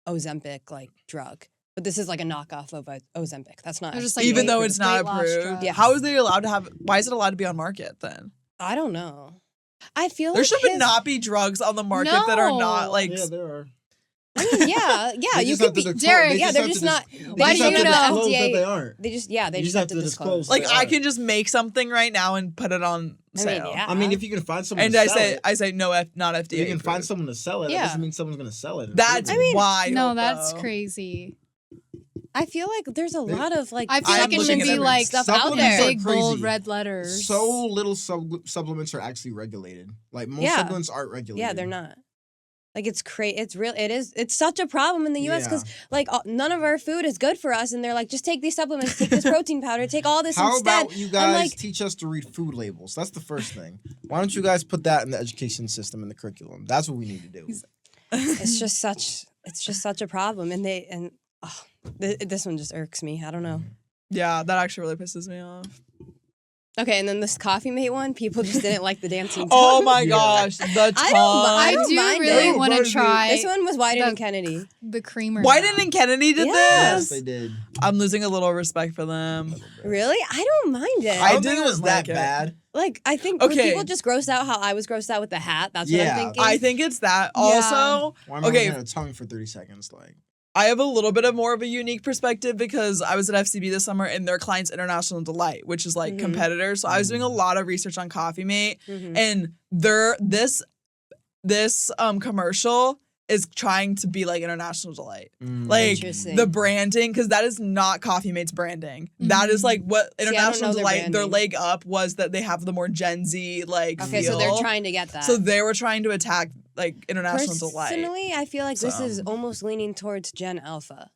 Ozempic like drug, but this is like a knockoff of a Ozempic. That's not They're just, like, Even weight- though it's not weight loss approved. drugs. Yeah. How is they allowed to have? Why is it allowed to be on market then? I don't know. I feel There like should his- not be drugs on the market that are not No. like. Yeah, there are. I mean, yeah, They you just could have to be disclose- Derek. they Yeah, just they're have just to not. dis- They Why just do you don't know? have the Disclose that FDA. they aren't. They just they just have to disclose. Like they I are. can just make something right now and put it on I mean, sale. yeah. I mean, if you can find someone And to I sell say it, no, not FDA. if you can find approved. someone to sell it, Yeah. that doesn't mean someone's going to sell it. That's I mean, wild. No, that's though. crazy. I feel like there's a lot of like. I feel I'm like it looking should at be every- like stuff out Supplements there. are big bold crazy. red letters. So little supplements are actually regulated. Like most Yeah. supplements aren't regulated. Yeah, they're not. Like it's crazy. It's real. It is. It's such a problem in the U.S. because like none of our food is good for us, and they're like, just take these supplements, take this protein powder, take all this How instead. about you I'm guys like, teach us to read food labels? That's the first thing. Why don't you guys put that in the education system in the curriculum? That's what we need to do. it's just such a problem, and this one just irks me. I don't know. Yeah, that actually really pisses me off. Okay, and then this Coffee Mate one, people just didn't like the dancing. Oh tongue. my gosh, the tongue. I don't do mind really it. want to try This one was Wyden and Kennedy. the creamer. Wyden and Kennedy did Yes, this. they did. I'm losing a little respect for them. Really? I don't mind it. I don't think it didn't was that like it. bad. Like, I think were Okay. people just grossed out how I was grossed out with the hat. That's what Yeah. I'm thinking. I think it's that. Also, Why am I okay, looking at a tongue for 30 seconds? Like, I have a little bit of more of a unique perspective because I was at FCB this summer and their client's International Delight, which is like competitors. So I was doing a lot of research on Coffee Mate, and this commercial is trying to be like International Delight, like Interesting. the branding, because that is not Coffee Mate's branding. That is like what I don't International know their Delight. Their branding. leg up was that they have the more Gen Z like. Okay, so they're feel. trying to get that. So they were trying to attack like International Delight. Personally, I feel like this So. is almost leaning towards Gen Alpha.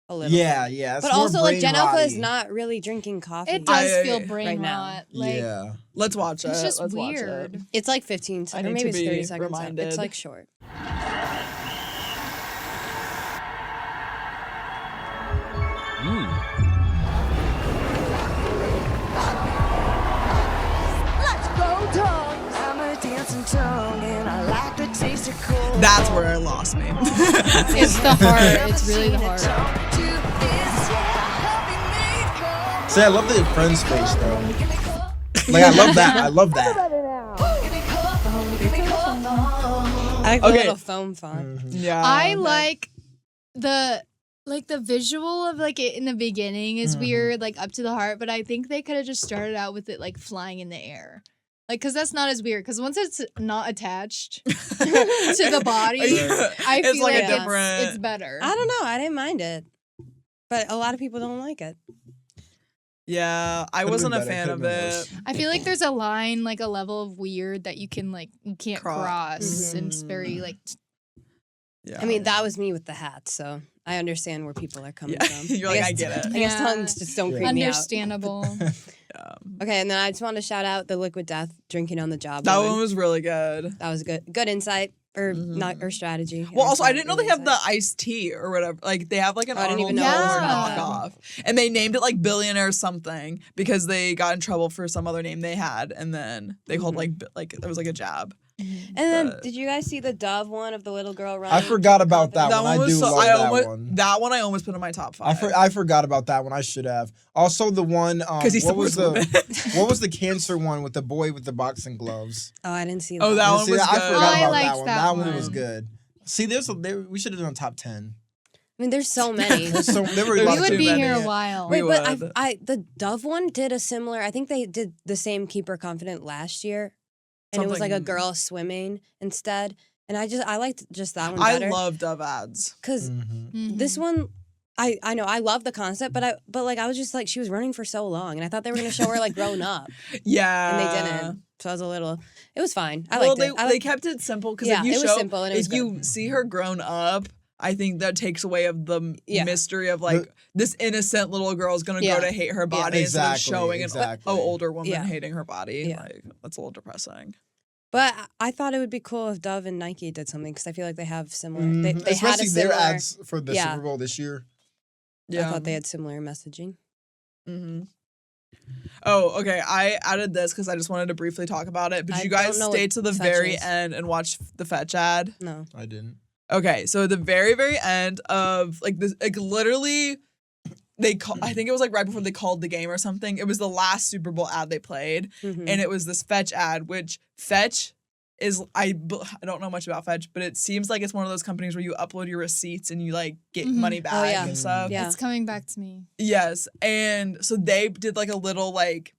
A little. yeah, bit. yeah. It's But more also, like brain Gen Alpha is rotty. not really drinking coffee. It does I- feel brain right now. rot. Like, Yeah. Let's watch it. It's just Let's watch weird. it. It's like 15 I seconds, or need maybe to it's 30 be seconds. reminded. It's like short. Let's go tongue. I'm a dancing tongue and I like the taste of cold. That's where it lost me. It's the heart. It's really the heart. See, I love the friend's face though. Like, I love that. I love that. I like the Okay. little foam font. Yeah. I like the visual of like it in the beginning is weird, like up to the heart, but I think they could have just started out with it like flying in the air. Like, cause that's not as weird. Cause once it's not attached to the body, I It's feel like like, a different- it's better. I don't know. I didn't mind it. But a lot of people don't like it. Yeah, I Could've wasn't been a better, fan could've of been it. worse. I feel like there's a line, like a level of weird that you can't Mm-hmm. cross, and it's very like Yeah. I mean, that was me with the hat, so I understand where people are coming Yeah. from. You're like, I get it. I guess tongues just don't creep me out. Understandable. Okay, and then I just want to shout out the Liquid Death drinking on the job. That one was really good. That was good. Good insight or not or strategy. Well, also, I Insight, didn't know good they have insight. the iced tea or whatever. Like, they have like an Oh, I didn't Arnold even know it was Palmer that. knockoff. And they named it like Billionaire something because they got in trouble for some other name they had. And then they called like it was like a jab. And then, did you guys see the Dove one of the little girl running? I forgot about that one. I do love that one. That one I almost put in my top 5. I forgot about that one. I should have. Also, the one. What was the cancer one with the boy with the boxing gloves? Oh, I didn't see that. Oh, that one was good. I forgot about liked that one. that That one one. was good. See, we should have done top 10. I mean, there's so many. There were a We lot would too be many. here a while. Wait, but the Dove one did a similar. I think they did the same Keeper Confident last year, and it was like a girl swimming instead. And I liked just that one better. I love Dove ads because this one. I know I love the concept, but I was just like she was running for so long, and I thought they were gonna show her like grown up. Yeah, and they didn't. So I was a little. It was fine. I well, liked it. they kept it simple because Yeah, if you it was show, simple and it was if you see her grown up, I think that takes away of the mystery of like this innocent little girl is gonna grow to hate her body instead of showing an older woman hating her body. Yeah. Like that's a little depressing. But I thought it would be cool if Dove and Nike did something because I feel like they have similar. They had a Especially similar their ads for the Super Bowl this year. I thought they had similar messaging. Mm-hmm. Oh, okay. I added this because I just wanted to briefly talk about it. But did you guys stay to the very end and watch the fetch ad? No, I didn't. Okay, so at the very, very end of like this, like literally, I think it was like right before they called the game or something. It was the last Super Bowl ad they played, and it was this Fetch ad, which Fetch is I don't know much about Fetch, but it seems like it's one of those companies where you upload your receipts and you like get money back and stuff. Yeah, it's coming back to me. Yes, and so they did like a little like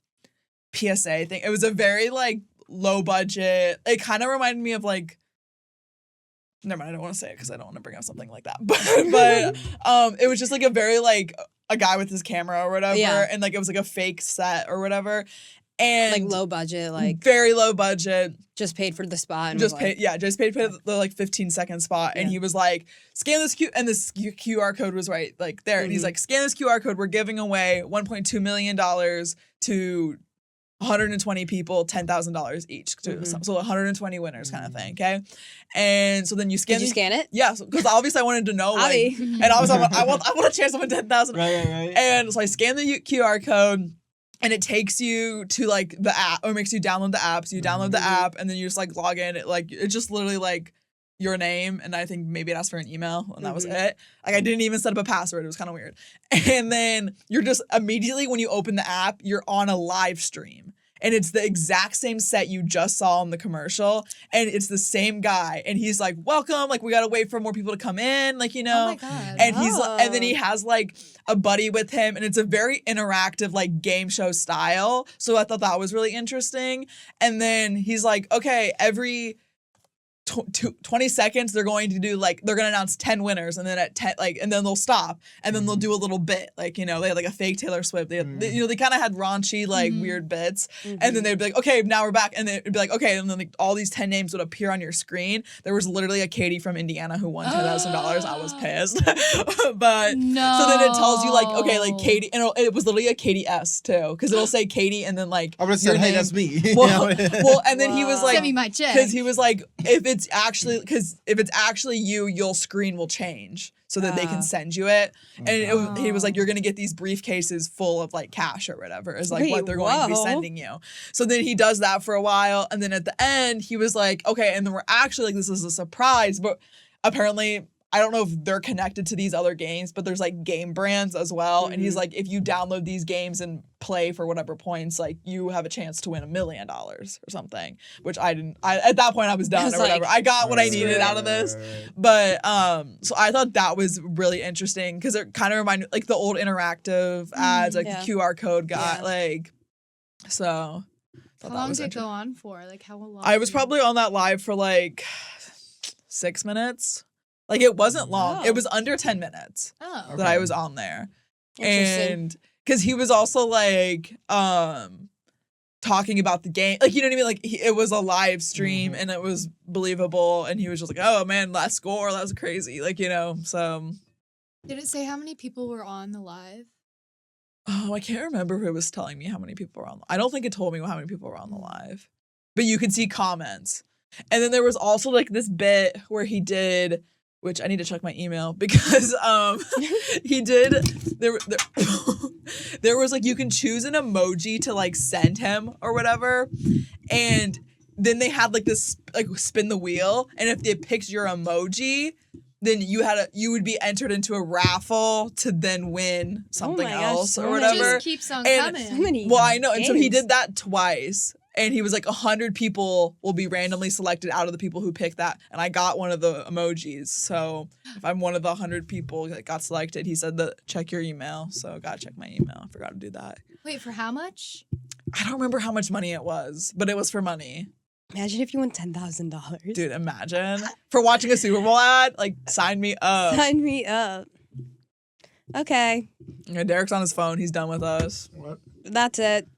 PSA thing. It was a very like low budget. It kind of reminded me of like. Never mind, I don't want to say it because I don't want to bring up something like that. But it was just like a very like a guy with his camera or whatever, and like it was like a fake set or whatever, and like low budget, like very low budget. Just paid for the spot. And Just paid for the like 15-second spot, and he was like, "Scan this and this QR code was right like there, and he's like, "Scan this QR code. We're giving away $1.2 million to 120 people, $10,000 each. So 120 winners kind of thing, okay? And so then you scan. Did you scan it? Yeah, because obviously I wanted to know, like, and obviously I want a chance to win 10,000. Right. And so I scanned the QR code, and it takes you to like the app, or makes you download the app. So you download the app, and then you just like log in. It's just literally like your name, and I think maybe it asked for an email, and that was it. Like I didn't even set up a password. It was kind of weird. And then you're just immediately when you open the app, you're on a live stream. And it's the exact same set you just saw in the commercial. And it's the same guy. And he's like, welcome. Like, we got to wait for more people to come in. Like, you know. Oh, my God. And and then he has, like, a buddy with him. And it's a very interactive, like, game show style. So I thought that was really interesting. And then he's like, okay, every 20 seconds they're going to announce 10 winners, and then at 10 and then they'll stop, and then they'll do a little bit, like, you know, they had like a fake Taylor Swift, they kind of had raunchy like weird bits, and then they'd be like, okay, now we're back, and then it'd be like, okay, and then like all these 10 names would appear on your screen. There was literally a Katie from Indiana who won $10,000. I was pissed. But no. So then it tells you like, okay, like Katie, and it was literally a Katie S too, because it'll say Katie and then like I would have said, hey, that's me. Well, and then he was like, send me my check, because he was like, if it's actually you, your screen will change so that they can send you it. And he was like, you're gonna get these briefcases full of like cash or whatever is like what they're going to be sending you. So then he does that for a while, and then at the end he was like, okay, and then we're actually like, this is a surprise, but apparently I don't know if they're connected to these other games, but there's like game brands as well. And he's like, if you download these games and play for whatever points, like you have a chance to win $1 million or something, which I didn't, at that point I was done or whatever. I got what I needed out of this. But, so I thought that was really interesting because it kind of reminded like the old interactive ads, like the QR code got like, so. How long did it go on for? Like how long? I was probably on that live for like 6 minutes. Like, it wasn't long. It was under 10 minutes that I was on there. And because he was also, like, talking about the game. Like, you know what I mean? Like, it was a live stream, and it was believable. And he was just like, oh, man, last score. That was crazy. Like, you know, so Did it say how many people were on the live? Oh, I can't remember who was telling me how many people were on. I don't think it told me how many people were on the live, but you could see comments. And then there was also like this bit where he did, which I need to check my email because he did. There was like you can choose an emoji to like send him or whatever, and then they had like this like spin the wheel, and if they picked your emoji, then you would be entered into a raffle to then win something else or whatever. It just keeps on coming. So many Well, I know, and so he games. did that twice. And he was like, 100 people will be randomly selected out of the people who picked that. And I got one of the emojis. So if I'm one of the 100 people that got selected, he said check your email. So gotta check my email. I forgot to do that. Wait, for how much? I don't remember how much money it was, but it was for money. Imagine if you won $10,000. Dude, imagine. For watching a Super Bowl ad, like, sign me up. Sign me up. Okay. Okay, Derek's on his phone. He's done with us. What? That's it.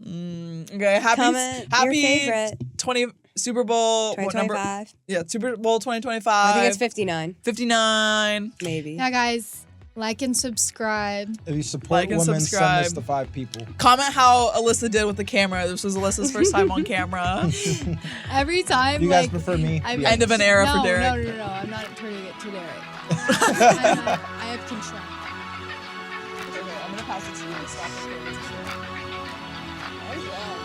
Okay, Comment your favorite. 20 Super Bowl. What number? 2025. Yeah, Super Bowl 2025. I think it's 59. 59. Maybe. Yeah, guys, like and subscribe. If you support Like and women, subscribe. send us the 5 people. Comment how Alyssa did with the camera. This was Alyssa's first time on camera. Every time, You guys like, prefer me? I'm- Yeah. End of an era for Derek. No. I'm not turning it to Derek. I have control. Okay, I'm gonna pass it to you. Stop recording. Oh, yeah.